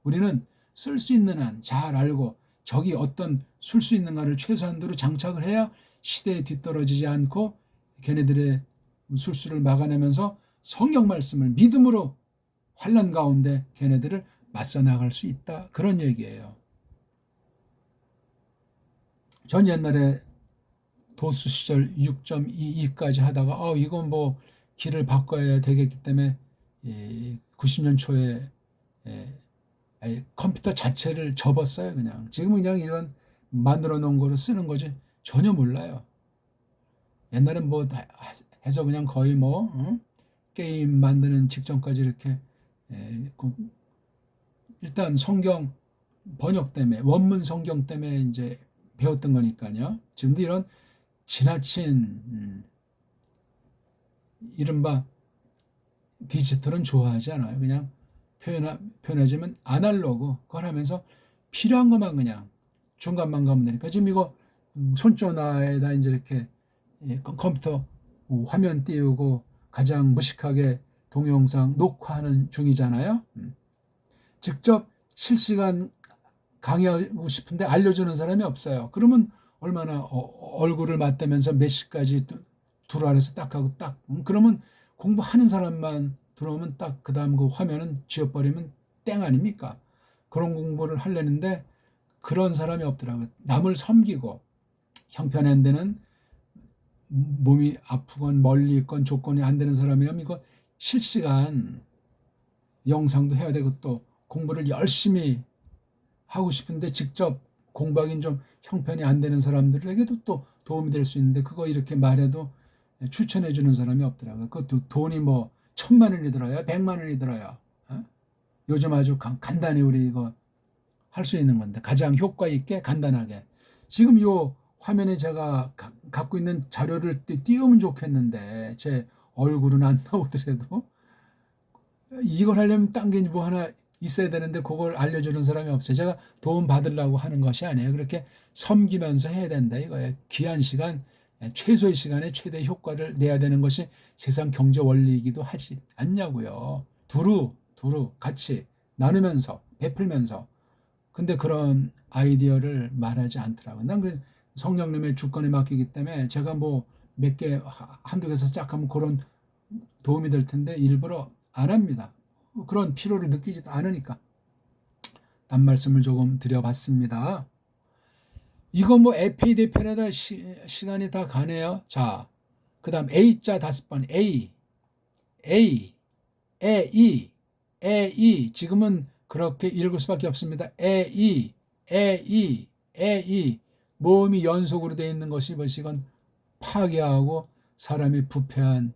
우리는 쓸 수 있는 한 잘 알고 적이 어떤 쓸 수 있는가를 최소한도로 장착을 해야 시대에 뒤떨어지지 않고 걔네들의 술수를 막아내면서 성경 말씀을 믿음으로 환난 가운데 걔네들을 맞서 나갈 수 있다. 그런 얘기예요. 전 옛날에 도수 시절 6.22까지 하다가 이건 뭐 길을 바꿔야 되겠기 때문에 90년 초에 컴퓨터 자체를 접었어요. 그냥 지금은 그냥 이런 만들어 놓은 거로 쓰는 거지 전혀 몰라요. 옛날엔 뭐 해서 그냥 거의 뭐 게임 만드는 직전까지 이렇게 일단 성경 번역 때문에 원문 성경 때문에 이제 배웠던 거니까요. 지금도 이런 지나친 이른바 디지털은 좋아하지 않아요. 그냥 표현하자면 아날로그 그걸 하면서 필요한 것만 그냥 중간만 가면 되니까 지금 이거 손전화에다 이제 이렇게 컴퓨터 화면 띄우고 가장 무식하게 동영상 녹화하는 중이잖아요. 직접 실시간 강의하고 싶은데 알려주는 사람이 없어요. 그러면 얼마나 얼굴을 맞대면서 몇 시까지 둘 아래서 딱 하고 딱 그러면 공부하는 사람만 들어오면 딱 그 다음 그 화면은 지워버리면 땡 아닙니까? 그런 공부를 하려는데 그런 사람이 없더라고요. 남을 섬기고 형편안 되는 몸이 아프건 멀리 있건 조건이 안 되는 사람이라면 이거 실시간 영상도 해야 되고 또 공부를 열심히 하고 싶은데 직접 공부하기는 좀 형편이 안 되는 사람들에게도 또 도움이 될 수 있는데 그거 이렇게 말해도 추천해 주는 사람이 없더라고요. 그것도 돈이 뭐 1,000만 원이 들어요? 100만 원이 들어요? 요즘 아주 간단히 우리 이거 할 수 있는 건데 가장 효과 있게 간단하게 지금 요 화면에 제가 갖고 있는 자료를 띄우면 좋겠는데 제 얼굴은 안 나오더라도 이걸 하려면 딴 게 뭐 하나 있어야 되는데 그걸 알려주는 사람이 없어요. 제가 도움 받으려고 하는 것이 아니에요. 그렇게 섬기면서 해야 된다 이거예요. 귀한 시간, 최소의 시간에 최대 효과를 내야 되는 것이 세상 경제 원리이기도 하지 않냐고요. 두루 같이 나누면서 베풀면서 근데 그런 아이디어를 말하지 않더라고요. 난 그래서 성령님의 주권에 맡기기 때문에 제가 뭐 몇 개 한두 개서 짝하면 그런 도움이 될 텐데 일부러 안 합니다. 그런 필요를 느끼지도 않으니까 단 말씀을 조금 드려봤습니다. 이거 뭐 에페이데페라다 시간이 다 가네요. 자, 그 다음 A자 5번 A, E 지금은 그렇게 읽을 수밖에 없습니다. 모음이 연속으로 되어 있는 것이 벌써 이건 파괴하고 사람이 부패한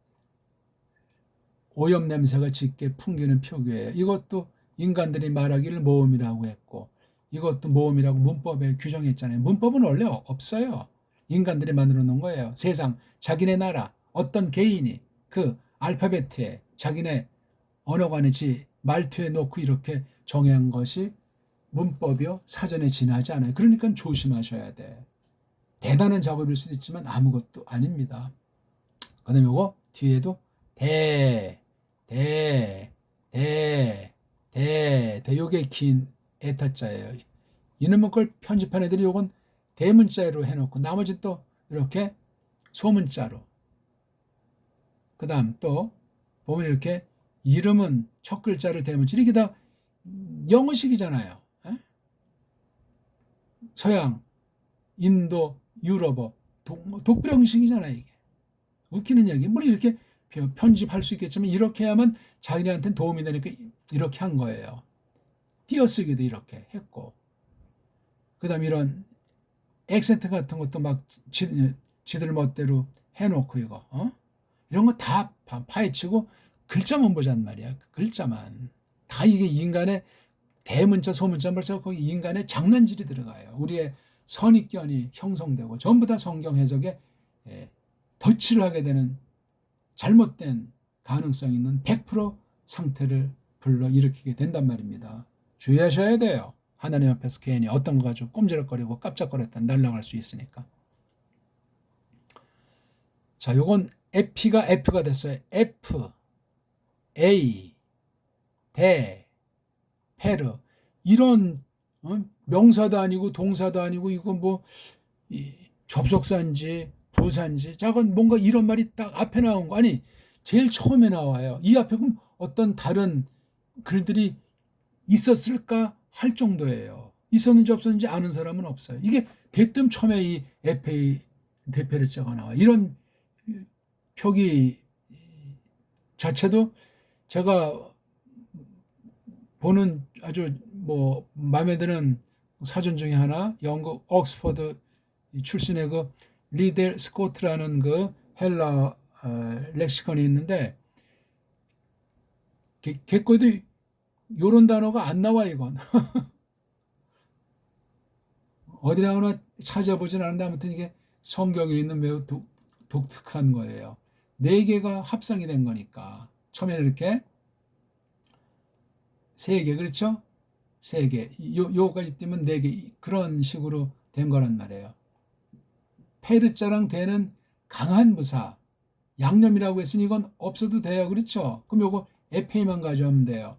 오염 냄새가 짙게 풍기는 표기예요. 이것도 인간들이 말하기를 모음이라고 했고 이것도 모음이라고 문법에 규정했잖아요. 문법은 원래 없어요. 인간들이 만들어 놓은 거예요. 세상, 자기네 나라, 어떤 개인이 그 알파벳에 자기네 언어관에 말투에 놓고 이렇게 정한 것이 문법이요. 사전에 지나지 않아요. 그러니까 조심하셔야 돼. 대단한 작업일 수도 있지만 아무것도 아닙니다. 그 다음에 이거 뒤에도 요게 긴 에타자예요. 이놈의 걸 편집한 애들이 요건 대문자로 해놓고 나머지 또 이렇게 소문자로 그 다음 또 보면 이렇게 이름은 첫 글자를 대문자 이게 다 영어식이잖아요. 서양, 인도, 유럽어 독불형식이잖아요. 이게 웃기는 얘기. 뭐 이렇게 편집할 수 있겠지만 이렇게 하면 자기네한테는 도움이 되니까 이렇게 한 거예요. 띄어쓰기도 이렇게 했고 그 다음 이런 액센트 같은 것도 막 지들 멋대로 해놓고 이거 이런 거 다 파헤치고 글자만 보자는 말이야. 글자만 다 이게 인간의 대문자 소문자 벌써 거기 인간의 장난질이 들어가요. 우리의 선입견이 형성되고 전부 다 성경 해석에 덧칠을 하게 되는 잘못된 가능성 있는 100% 상태를 불러일으키게 된단 말입니다. 주의하셔야 돼요. 하나님 앞에서 괜히 어떤 거 가지고 꼼지락거리고 깜짝거렸다 날아갈 수 있으니까. 자, 요건 F가 됐어요. F, A, 페르 이런 명사도 아니고 동사도 아니고 이거 뭐 접속사인지 부산지, 작은 뭔가 이런 말이 딱 앞에 나온 거 아니 제일 처음에 나와요. 이 앞에 그럼 어떤 다른 글들이 있었을까 할 정도예요. 있었는지 없었는지 아는 사람은 없어요. 이게 대뜸 처음에 이 에페이 대페르자가 나와. 이런 표기 자체도 제가 보는 아주 뭐 마음에 드는 사전 중에 하나, 영국 옥스퍼드 출신의 그 리델 스코트라는 그 헬라 렉시컨이 있는데 걔거에도 요런 단어가 안 나와 이건. 어디 나오나 찾아보진 않는데 아무튼 이게 성경에 있는 매우 독특한 거예요. 네 개가 합성이 된 거니까 처음에는 이렇게 세 개, 그렇죠? 세 개, 요까지 띄면 네 개, 그런 식으로 된 거란 말이에요. 페르자랑 대는 강한 부사, 양념이라고 했으니 이건 없어도 돼요, 그렇죠? 그럼 요거 에페이만 가져오면 돼요.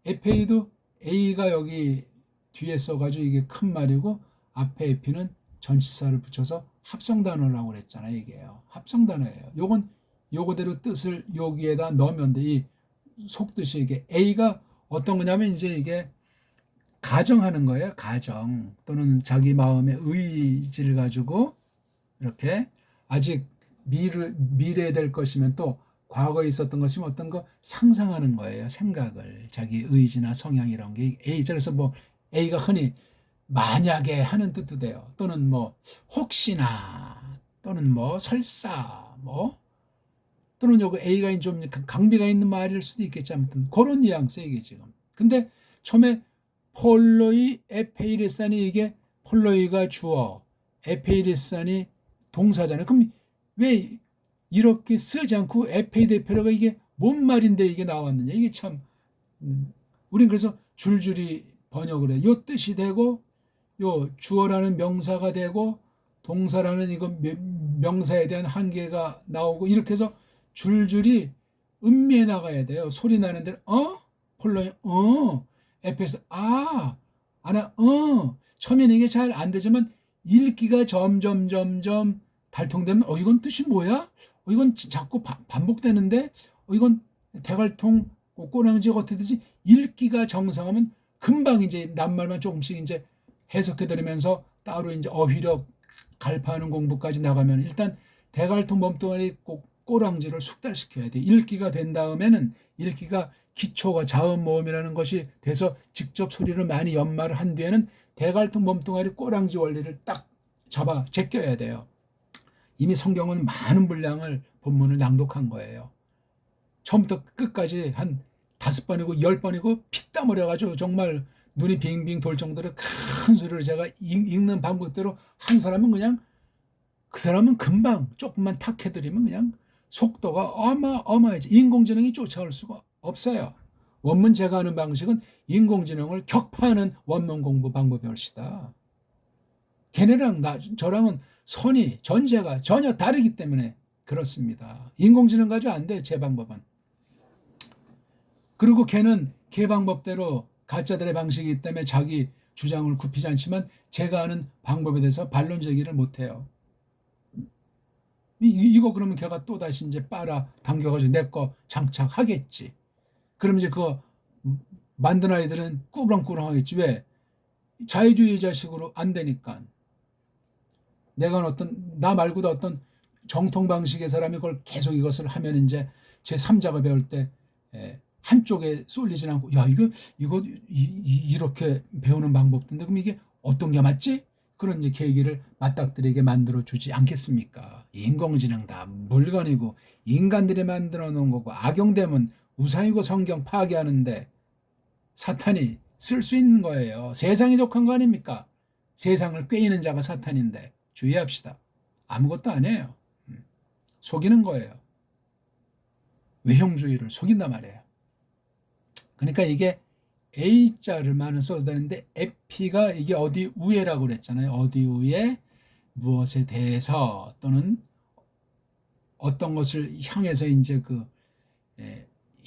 에페이도 A가 여기 뒤에 써가지고 이게 큰 말이고 앞에 에피는 전치사를 붙여서 합성단어라고 그랬잖아요. 이게요. 합성단어예요. 요건 요거대로 뜻을 여기에다 넣으면 돼. 이 속뜻이 이게 A가 어떤 거냐면 이제 이게 가정하는 거예요. 가정 또는 자기 마음의 의지를 가지고 이렇게 아직 미래에 될 것이면 또 과거에 있었던 것이면 어떤 거 상상하는 거예요. 생각을 자기 의지나 성향 이런 게 A. 그래서 뭐 A가 흔히 만약에 하는 뜻도 돼요. 또는 뭐 혹시나 또는 뭐 설사 뭐 또는 요거 A가 좀 강비가 있는 말일 수도 있겠지. 아무튼 그런 뉘앙스 이게 지금. 근데 처음에 폴로이 에페이레산이 이게 폴로이가 주어 에페이레산이 동사잖아요. 그럼 왜 이렇게 쓰지 않고 에페이데페로가 이게 뭔 말인데 이게 나왔느냐. 이게 참 우린 그래서 줄줄이 번역을 해. 요 뜻이 되고 요 주어라는 명사가 되고 동사라는 이거 명사에 대한 한계가 나오고 이렇게 해서 줄줄이 음미해 나가야 돼요. 소리 나는 데는 폴로이 에페소 아나 처음에는 이게 잘 안 되지만 읽기가 점점 달통되면 이건 뜻이 뭐야? 이건 자꾸 반복되는데 이건 대갈통 꼬랑지가 어떻게 되지? 읽기가 정상하면 금방 이제 낱말만 조금씩 이제 해석해드리면서 따로 이제 어휘력 갈파하는 공부까지 나가면 일단 대갈통 몸뚱아리 꼬랑지를 숙달시켜야 돼. 읽기가 된 다음에는 읽기가 기초가 자음 모음이라는 것이 돼서 직접 소리를 많이 연마를 한 뒤에는 대갈통 몸뚱아리 꼬랑지 원리를 딱 잡아 제껴야 돼요. 이미 성경은 많은 분량을 본문을 낭독한 거예요. 처음부터 끝까지 한 5번이고 10번이고 피땀 흘려가지고 정말 눈이 빙빙 돌 정도로 큰 소리를 제가 읽는 방법대로 한 사람은 그냥 그 사람은 금방 조금만 탁 해드리면 그냥 속도가 어마어마해지. 인공지능이 쫓아올 수가 없어요. 원문 제가 하는 방식은 인공지능을 격파하는 원문 공부 방법이 훨씬 걔네랑 저랑은 선이 전제가 전혀 다르기 때문에 그렇습니다. 인공지능 가지고 안 돼, 제 방법은. 그리고 걔는 걔 방법대로 가짜들의 방식이기 때문에 자기 주장을 굽히지 않지만 제가 하는 방법에 대해서 반론 제기를 못해요. 이거 그러면 걔가 또 다시 이제 빨아 당겨가지고 내 거 장착하겠지. 그럼 이제 그거 만든 아이들은 꾸불렁꾸불렁 하겠지. 왜? 자유주의자식으로 안 되니까. 내가 나 말고도 어떤 정통 방식의 사람이 그걸 계속 이것을 하면 이제 제 3자가 배울 때 한쪽에 쏠리진 않고 이거 이렇게 배우는 방법인데 그럼 이게 어떤 게 맞지? 그런 이제 계기를 맞닥뜨리게 만들어 주지 않겠습니까? 인공지능 다 물건이고 인간들이 만들어 놓은 거고 악용되면 우상이고 성경 파괴하는데 사탄이 쓸 수 있는 거예요. 세상이 족한 거 아닙니까? 세상을 꾀이는 자가 사탄인데 주의합시다. 아무것도 아니에요. 속이는 거예요. 외형주의를 속인단 말이에요. 그러니까 이게 A자를만은 써도 되는데 에피가 이게 어디 위에라고 그랬잖아요. 어디 위에 무엇에 대해서 또는 어떤 것을 향해서 이제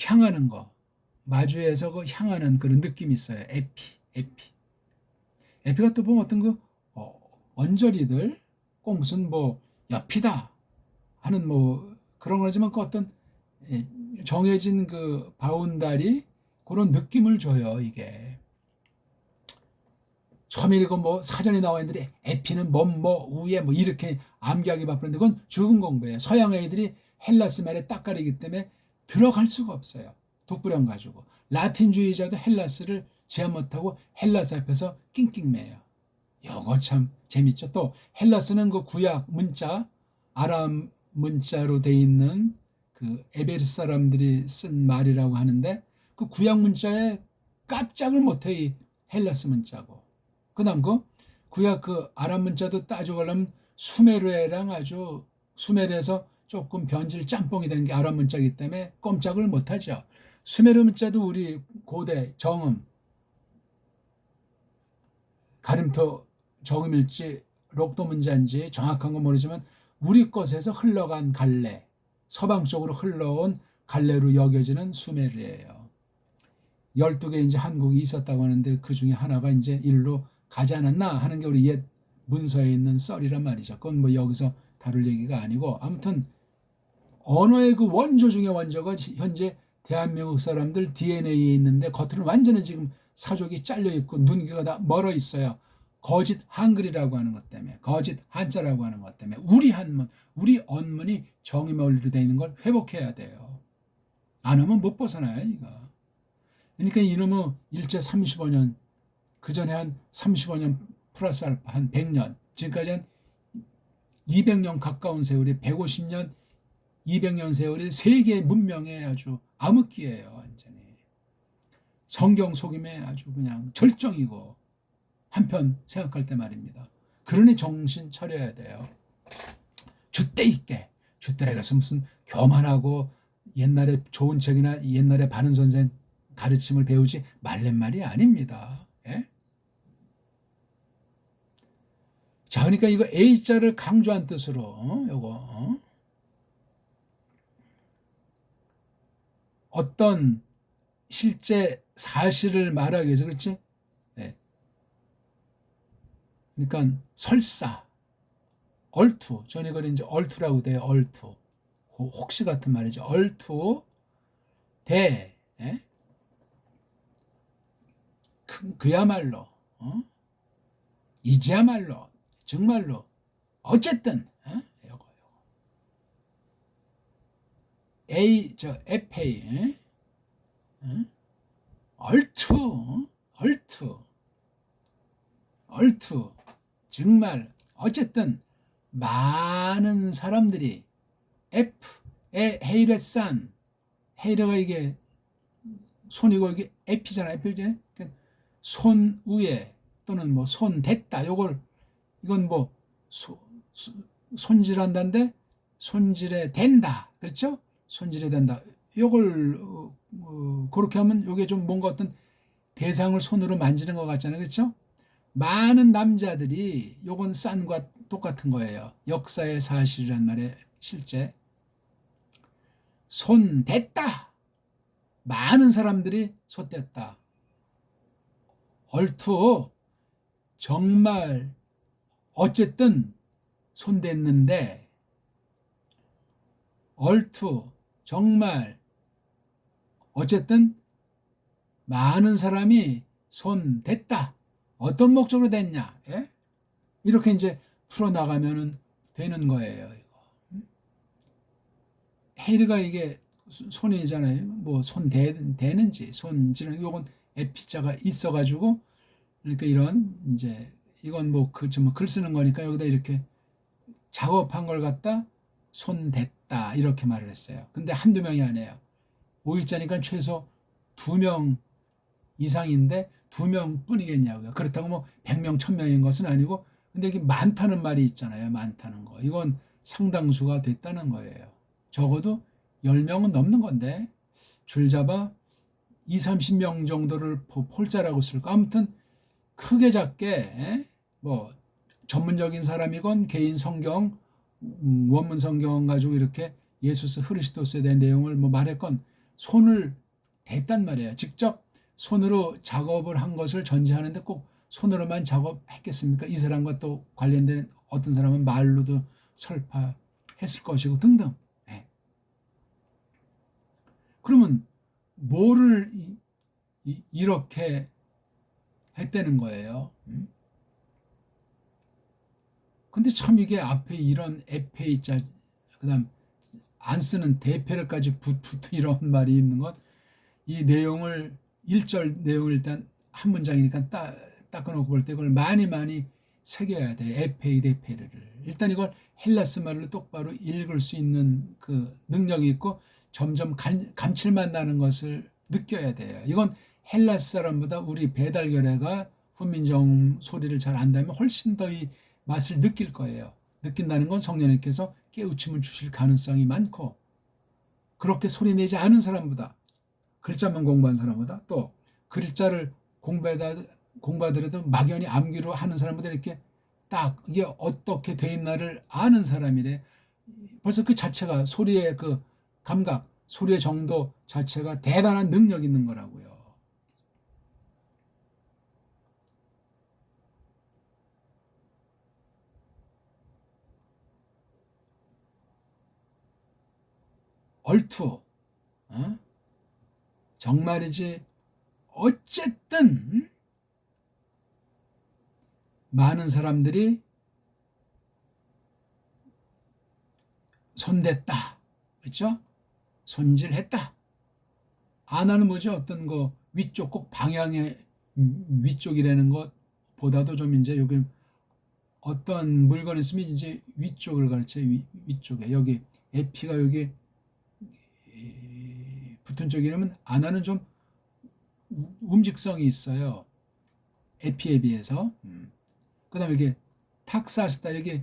향하는 거 마주해서 향하는 그런 느낌이 있어요. 에피가 또 보면 어떤 언저리들 꼭 무슨 옆이다 하는 뭐 그런 거지만 그 어떤 정해진 그 바운다리 그런 느낌을 줘요. 이게 처음에 이거 뭐 사전에 나와 있는데 에피는 뭐 우에 뭐 이렇게 암기하기 바쁜데 그건 죽은 공부예요. 서양 애들이 헬라스 말에 딱가리기 때문에 들어갈 수가 없어요. 독불형 가지고 라틴주의자도 헬라스를 제한 못하고 헬라스 앞에서 낑낑매요. 이거 참 재밌죠. 또 헬라스는 그 구약 문자 아람 문자로 돼 있는 그 에베르 사람들이 쓴 말이라고 하는데 그 구약 문자에 깜짝을 못해 이 헬라스 문자고 그다음 그 구약 그 아람 문자도 따져보려면 수메르랑 아주 수메르에서 조금 변질 짬뽕이 된 게 아람 문자이기 때문에 꼼짝을 못하죠. 수메르 문자도 우리 고대 정음 가림토 정음일지 록도 문자인지 정확한 건 모르지만 우리 것에서 흘러간 갈래 서방 쪽으로 흘러온 갈래로 여겨지는 수메르예요. 12개 이제 한국이 있었다고 하는데 그 중에 하나가 이제 일로 가지 않았나 하는 게 우리 옛 문서에 있는 썰이란 말이죠. 그건 뭐 여기서 다룰 얘기가 아니고 아무튼 언어의 그 원조 중에 원조가 현재 대한민국 사람들 DNA에 있는데 겉으로는 완전히 지금 사족이 잘려 있고 눈기가 다 멀어 있어요. 거짓 한글이라고 하는 것 때문에 거짓 한자라고 하는 것 때문에 우리 한문 우리 언문이 정의의 원리로 되어 있는 걸 회복해야 돼요. 안 하면 못 벗어나요 이거. 그러니까 이놈의 일제 35년 그 전에 한 35년 플러스 알파 한 100년 지금까지 한 200년 가까운 세월이 150년 200년 세월이 세계 문명의 아주 암흑기예요. 완전히 성경 속임에 아주 그냥 절정이고 한편 생각할 때 말입니다. 그러니 정신 차려야 돼요. 줏대 있게 줏대라 가서 무슨 교만하고 옛날에 좋은 책이나 옛날에 바른 선생 가르침을 배우지 말란 말이 아닙니다. 예? 자, 그러니까 이거 A자를 강조한 뜻으로 요거 어떤 실제 사실을 말하기 위해서 그렇지? 네. 그러니까 설사, 얼투, 전 이걸 이제 얼투라고 돼요. 얼투, 혹시 같은 말이죠. 얼투 대, 예? 그야말로, 이제야말로, 정말로, 어쨌든, 요거. A, FA, 얼투, 정말, 어쨌든, 많은 사람들이 F에 헤이레산, 헤이레가 이게 손이고 이게 에피잖아, 에피지? 손 위에 또는 뭐 손 댔다. 이건 뭐 손질한다는데 손질에 된다. 그렇죠? 손질에 된다. 요걸 그렇게 하면 요게 좀 뭔가 어떤 대상을 손으로 만지는 것 같잖아요. 그렇죠? 많은 남자들이 요건 싼과 똑같은 거예요. 역사의 사실이란 말에 실제 손 댔다. 많은 사람들이 손댔다. 얼투 정말 어쨌든 손댔는데 얼투 정말 어쨌든 많은 사람이 손댔다. 어떤 목적으로 됐냐? 예? 이렇게 이제 풀어나가면 되는 거예요. 이거. 헤이르가 이게 손이잖아요. 뭐 손 대는지 손질은 요건 에피자가 있어가지고 그러니까 이런 이제 이건 뭐 글 쓰는 거니까 여기다 이렇게 작업한 걸 갖다 손 댔다 이렇게 말을 했어요. 근데 한두 명이 아니에요. 5일자니까 최소 2명 이상인데 2명 뿐이겠냐고요. 그렇다고 뭐 100명, 1000명인 것은 아니고 근데 이게 많다는 말이 있잖아요. 많다는 거. 이건 상당수가 됐다는 거예요. 적어도 10명은 넘는 건데 줄 잡아 20, 30명 정도를 폴자라고 쓸까? 아무튼 크게 작게 뭐 전문적인 사람이건 개인 성경 원문 성경 가지고 이렇게 예수스 흐리스도스에 대한 내용을 뭐 말했건 손을 댔단 말이에요. 직접 손으로 작업을 한 것을 전제하는데 꼭 손으로만 작업했겠습니까? 이 사람과 또 관련된 어떤 사람은 말로도 설파했을 했을 것이고 등등. 예. 그러면 뭐를 이렇게 했다는 거예요. 근데 참 이게 앞에 이런 에페이자 그다음 안 쓰는 대패를까지 붙은 이런 말이 있는 것, 이 내용을 1절 내용을 일단 한 문장이니까 닦아놓고 볼 때 이걸 많이 새겨야 돼. 에페이 대페르를 일단 이걸 헬라스 말로 똑바로 읽을 수 있는 그 능력이 있고 점점 감칠맛 나는 것을 느껴야 돼요. 이건 헬라스 사람보다 우리 배달결애가 훈민정 소리를 잘 안다면 훨씬 더 이 맛을 느낄 거예요. 느낀다는 건 성령님께서 깨우침을 주실 가능성이 많고, 그렇게 소리내지 않은 사람보다, 글자만 공부한 사람보다, 또 글자를 공부하더라도 막연히 암기로 하는 사람보다 이렇게 딱 이게 어떻게 돼 있나를 아는 사람이래. 벌써 그 자체가 소리의 그 감각, 소리의 정도 자체가 대단한 능력 있는 거라고요. 얼투, 어? 정말이지. 어쨌든 많은 사람들이 손댔다, 그렇죠? 손질했다. 아나는 뭐죠? 어떤 거 위쪽 꼭 방향의 위쪽이라는 것보다도 좀 이제 여기 어떤 물건이 있으면 이제 위쪽을 가르쳐요. 위쪽에 여기 에피가 여기 붙은 쪽이라면 아나는 좀 움직성이 있어요. 에피에 비해서. 그다음에 이게 탁사스다, 여기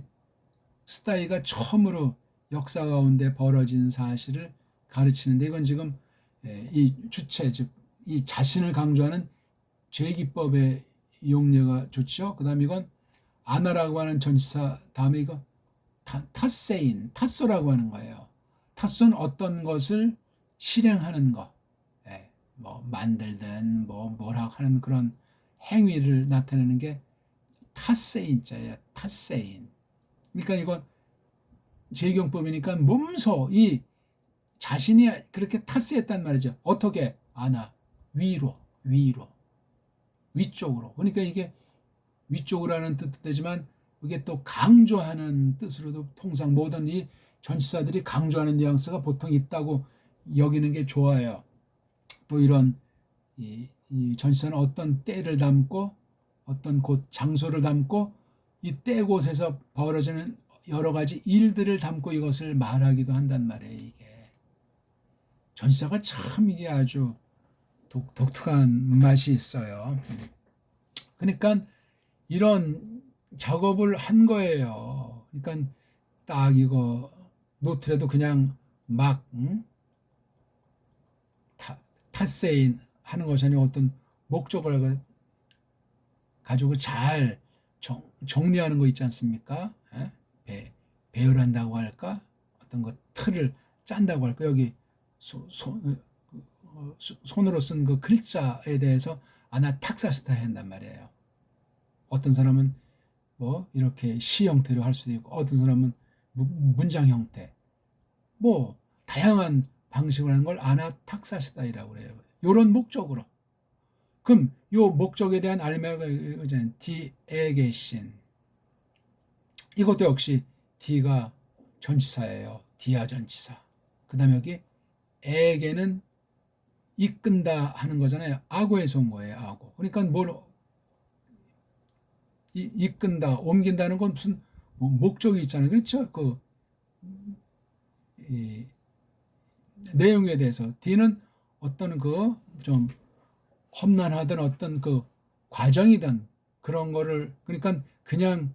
스타이가 처음으로 역사 가운데 벌어진 사실을 가르치는데, 이건 지금 이 주체, 즉 이 자신을 강조하는 죄기법의 용례가 좋죠. 그다음 이건 아나라고 하는 전치사 다음에 이거 타세인, 타소라고 하는 거예요. 타소는 어떤 것을 실행하는 것, 뭐 만들든 뭐 뭐라 하는 그런 행위를 나타내는 게 타세인자예요. 타세인. 그러니까 이건 제경법이니까 몸소 이 자신이 그렇게 타스했단 말이죠. 어떻게? 아나 위로 위쪽으로. 그러니까 이게 위쪽으로 하는 뜻도 되지만 이게 또 강조하는 뜻으로도 통상 모든 이 전치사들이 강조하는 뉘앙스가 보통 있다고 여기는 게 좋아요. 또 이런 이 전치사는 어떤 때를 담고 어떤 곳 장소를 담고 이 때 곳에서 벌어지는 여러 가지 일들을 담고 이것을 말하기도 한단 말이에요. 이게 전치사가 참 이게 아주 독특한 맛이 있어요. 그러니까 이런 작업을 한 거예요. 그러니까 딱 이거 노트라도 그냥 막 타세인 하는 것이 아니고 어떤 목적을 가지고 잘 정리하는 거 있지 않습니까? 배열한다고 할까? 어떤 거 틀을 짠다고 할까? 여기 손으로 쓴 그 글자에 대해서 아나 탁사스타 한단 말이에요. 어떤 사람은 뭐 이렇게 시 형태로 할 수도 있고, 어떤 사람은 문장 형태, 뭐 다양한 방식으로 하는 걸 아나 탁사스타이라고 그래요. 이런 목적으로. 그럼 요 목적에 대한 알매가 이거잖아요. 디에게신. 이것도 역시 D가 전치사예요. D야 전치사. 그 다음에 여기 에게는 이끈다 하는 거잖아요. 악어에서 온 거예요. 악어. 그러니까 뭘 이끈다, 옮긴다는 건 무슨 목적이 있잖아요. 그렇죠? 그 내용에 대해서 D는 어떤 그 좀 험난하던 어떤 그 과정이든 그런 거를, 그러니까 그냥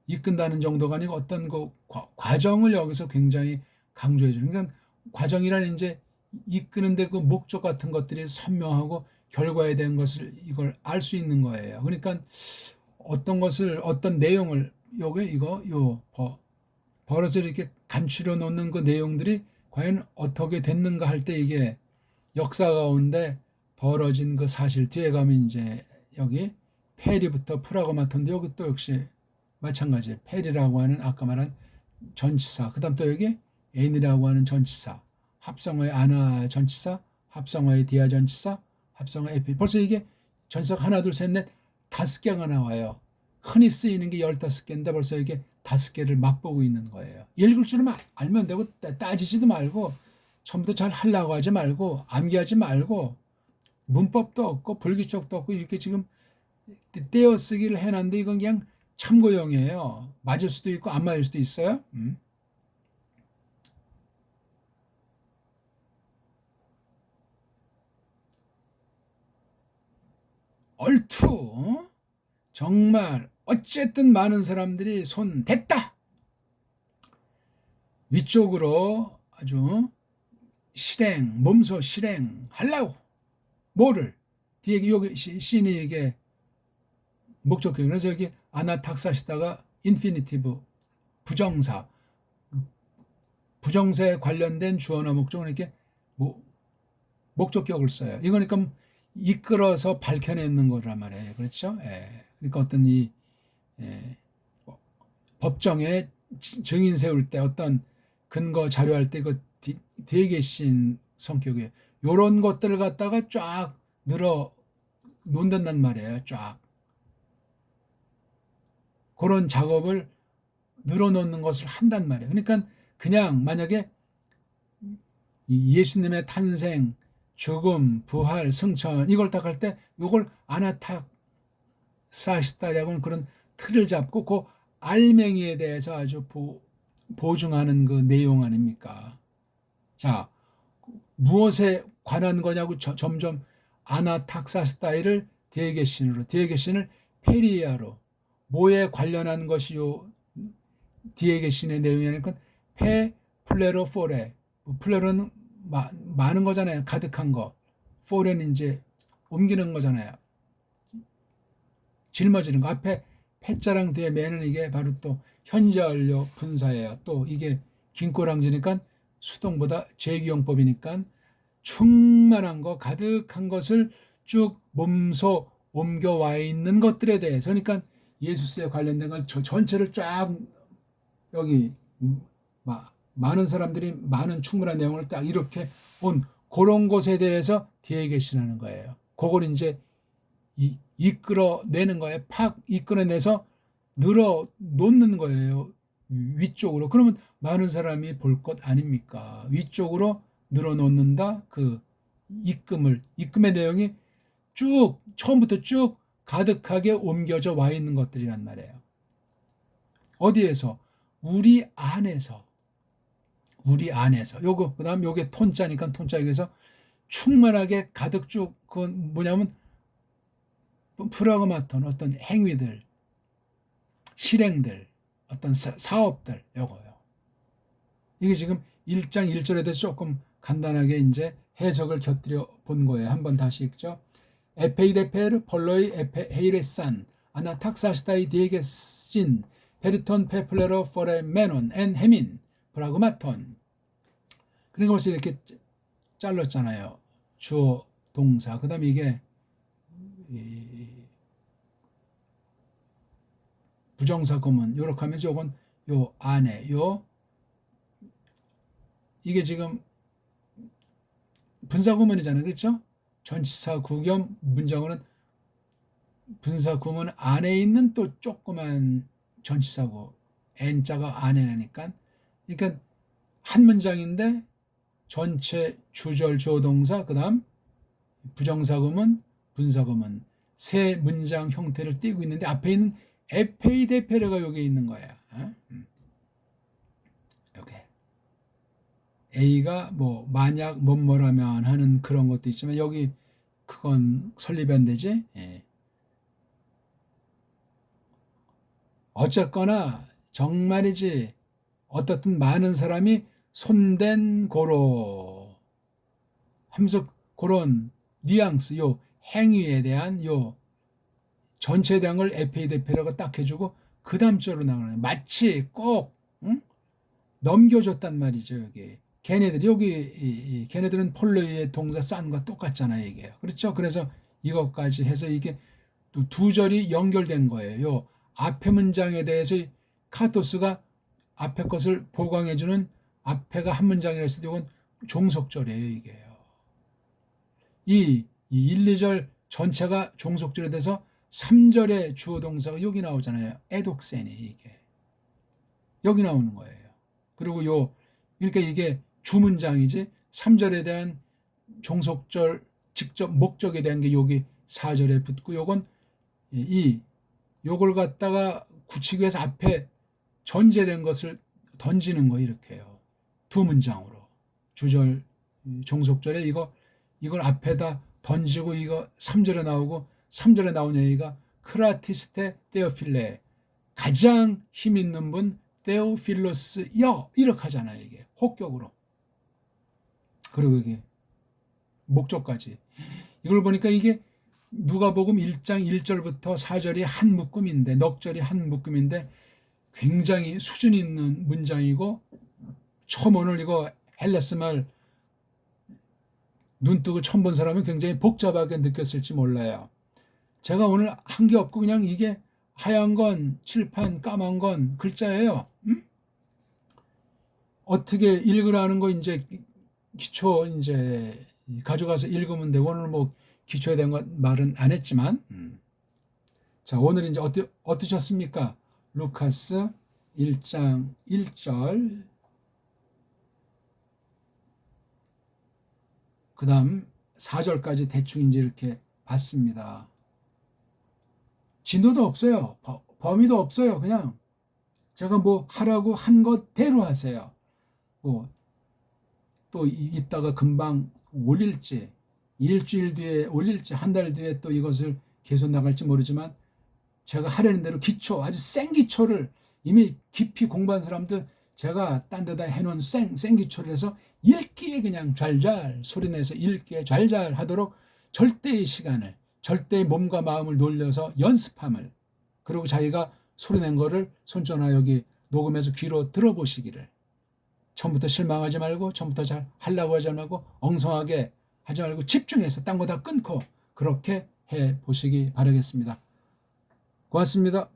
이끈다는 정도가 아니고 어떤 그 과정을 여기서 굉장히 강조해 주는. 그러니까 과정이란 이제 이끄는데 그 목적 같은 것들이 선명하고 결과에 대한 것을 이걸 알 수 있는 거예요. 그러니까 어떤 것을 어떤 내용을 요게 이거 요 버릇을 이렇게 감추려 놓는 그 내용들이 과연 어떻게 됐는가 할 때 이게 역사 가운데 벌어진 그 사실, 뒤에 가면 이제 여기 페리부터 프라그마톤데 여기 또 역시 마찬가지예요. 페리라고 하는 아까 말한 전치사, 그 다음 또 여기 n이라고 하는 전치사, 합성어의 아나 전치사, 합성어의 디아 전치사, 합성어의 에피. 벌써 이게 전치사가 하나, 둘, 셋, 넷, 5개가 나와요. 흔히 쓰이는 게 15개인데 벌써 이게 5개를 맛보고 있는 거예요. 읽을 줄만 알면 되고 따지지도 말고 처음부터 잘 하려고 하지 말고 암기하지 말고 문법도 없고 불규칙도 없고 이렇게 지금 떼어쓰기를 해놨는데 이건 그냥 참고용이에요. 맞을 수도 있고 안 맞을 수도 있어요. 얼투 정말 어쨌든 많은 사람들이 손 댔다. 위쪽으로 아주 실행, 몸소 실행하려고. 뭐를? 뒤에 여기 신이 이게 목적격. 그래서 여기 아나탁사시다가 인피니티브 부정사, 부정사에 관련된 주어나 목적은 이렇게 목적격을 써요. 이거니까 그러니까 이끌어서 밝혀내는 거란 말이에요. 그렇죠? 예. 그러니까 어떤 이 법정에 증인 세울 때 어떤 근거 자료할 때 그 뒤에 계신 성격이에요. 요런 것들을 갖다가 쫙 늘어 놓는단 말이에요. 쫙. 그런 작업을 늘어놓는 것을 한단 말이에요. 그러니까 그냥 만약에 예수님의 탄생, 죽음, 부활, 승천 이걸 딱 할 때 이걸 아나탁사시다라고는 그런 틀을 잡고 그 알맹이에 대해서 아주 보증하는 그 내용 아닙니까? 자, 무엇에 관한 거냐고 점점 아나탁사스타이를 디에게신을 페리아로 뭐에 관련한 것이요 디에게신의 내용이니까 페 플레로 포레 플레로는 많은 거잖아요. 가득한 거. 포레는 이제 옮기는 거잖아요. 짊어지는 거. 앞에 패자랑 뒤에 매는 이게 바로 또 현재완료 분사예요. 또 이게 긴꼬랑지니까 수동보다 제기용법이니까 충만한 거, 가득한 것을 쭉 몸소 옮겨와 있는 것들에 대해서, 그러니까 예수스에 관련된 걸 전체를 쫙 여기 많은 사람들이 많은 충분한 내용을 딱 이렇게 온 그런 것에 대해서 뒤에 계시는 거예요. 그걸 이제 이끌어내는 거예요. 팍 이끌어내서 늘어 놓는 거예요. 위쪽으로. 그러면 많은 사람이 볼 것 아닙니까? 위쪽으로 늘어 놓는다. 그 입금의 내용이 쭉 처음부터 쭉 가득하게 옮겨져 와 있는 것들이란 말이에요. 어디에서? 우리 안에서. 요거 그다음 요게 톤자니까 톤자에서 충만하게 가득 쭉 그건 뭐냐면 프라그마톤 어떤 행위들, 실행들, 어떤 사업들 요거요. 이게 지금 1장 1절에 대해서 조금 간단하게 이제 해석을 곁들여 본 거예요. 한번 다시 읽죠. 에페이데페르 폴로이 에페헤이레산 아나탁사시다이 디에게신 페리톤 페플레로 포레 메논 엔 헤민 프라그마톤. 그러니까 벌써 이렇게 잘랐잖아요. 주어 동사. 그 다음에 이게 부정사 구문 요렇게 하면서 요건 요 안에 이게 지금 분사 구문이잖아요. 그렇죠? 전치사 구겸 문장어는 분사 구문 안에 있는 또 조그만 전치사고 n자가 안에 나니까 그러니까 한 문장인데 전체 주절 주어 동사 그다음 부정사 구문 분사 구문 세 문장 형태를 띄고 있는데 앞에 있는 에페이데페르가 여기 있는 거야. 이렇게 A가 뭐 만약 뭐라면 하는 그런 것도 있지만 여기 그건 설립이 안 되지. 예. 어쨌거나 정말이지 어떻든 많은 사람이 손댄 고로 하면서 그런 뉘앙스 요 행위에 대한 요 전체에 대한 걸 에페이데페라고 딱 해주고 그 다음 절로 나가는 마치 꼭 넘겨줬단 말이죠. 여기 걔네들이 여기 걔네들은 폴로의 동사 싼과 똑같잖아요. 이게 그렇죠. 그래서 이것까지 해서 이게 또 두 절이 연결된 거예요. 요 앞에 문장에 대해서 카토스가 앞에 것을 보강해주는 앞에가 한 문장이라 했을 때 이건 종속절이에요. 이게요. 이 1, 2절 전체가 종속절이 돼서 3절의 주어 동사가 여기 나오잖아요. 에독센이 이게 여기 나오는 거예요. 그리고 그러니까 이게 주문장이지 3절에 대한 종속절 직접 목적에 대한 게 여기 4절에 붙고 요건 요걸 갖다가 굳히기 위해서 앞에 전제된 것을 던지는 거 이렇게요. 두 문장으로 주절 종속절에 이걸 앞에다 던지고 이거 3절에 나오고 3절에 나온 얘기가 크라티스테 테오필레 가장 힘 있는 분 테오필로스여 이렇게 하잖아요. 이게 혹격으로. 그리고 이게 목적까지. 이걸 보니까 이게 누가복음 1장 1절부터 4절이 한 묶음인데 넉절이 한 묶음인데 굉장히 수준 있는 문장이고 처음 오늘 이거 헬라스말 눈뜨고 처음 본 사람은 굉장히 복잡하게 느꼈을지 몰라요. 제가 오늘 한 게 없고 그냥 이게 하얀 건 칠판 까만 건 글자예요. 어떻게 읽으라는 거 이제 기초 이제 가져가서 읽으면 되고 오늘 뭐 기초에 대한 건 말은 안 했지만 자 오늘 이제 어떠셨습니까? 루카스 1장 1절 그 다음 4절까지 대충 이제 이렇게 봤습니다. 진도도 없어요. 범위도 없어요. 그냥 제가 뭐 하라고 한 것대로 하세요. 또 이따가 금방 올릴지 일주일 뒤에 올릴지 한 달 뒤에 또 이것을 계속 나갈지 모르지만 제가 하려는 대로 기초 아주 센 기초를 이미 깊이 공부한 사람들 제가 딴 데다 해놓은 센 기초를 해서 읽기에 그냥 잘잘 소리내서 읽기에 잘잘 하도록 절대의 시간을 절대의 몸과 마음을 놀려서 연습함을 그리고 자기가 소리낸 거를 손전화 여기 녹음해서 귀로 들어보시기를 처음부터 실망하지 말고 처음부터 잘 하려고 하지 말고 엉성하게 하지 말고 집중해서 딴 거 다 끊고 그렇게 해보시기 바라겠습니다. 고맙습니다.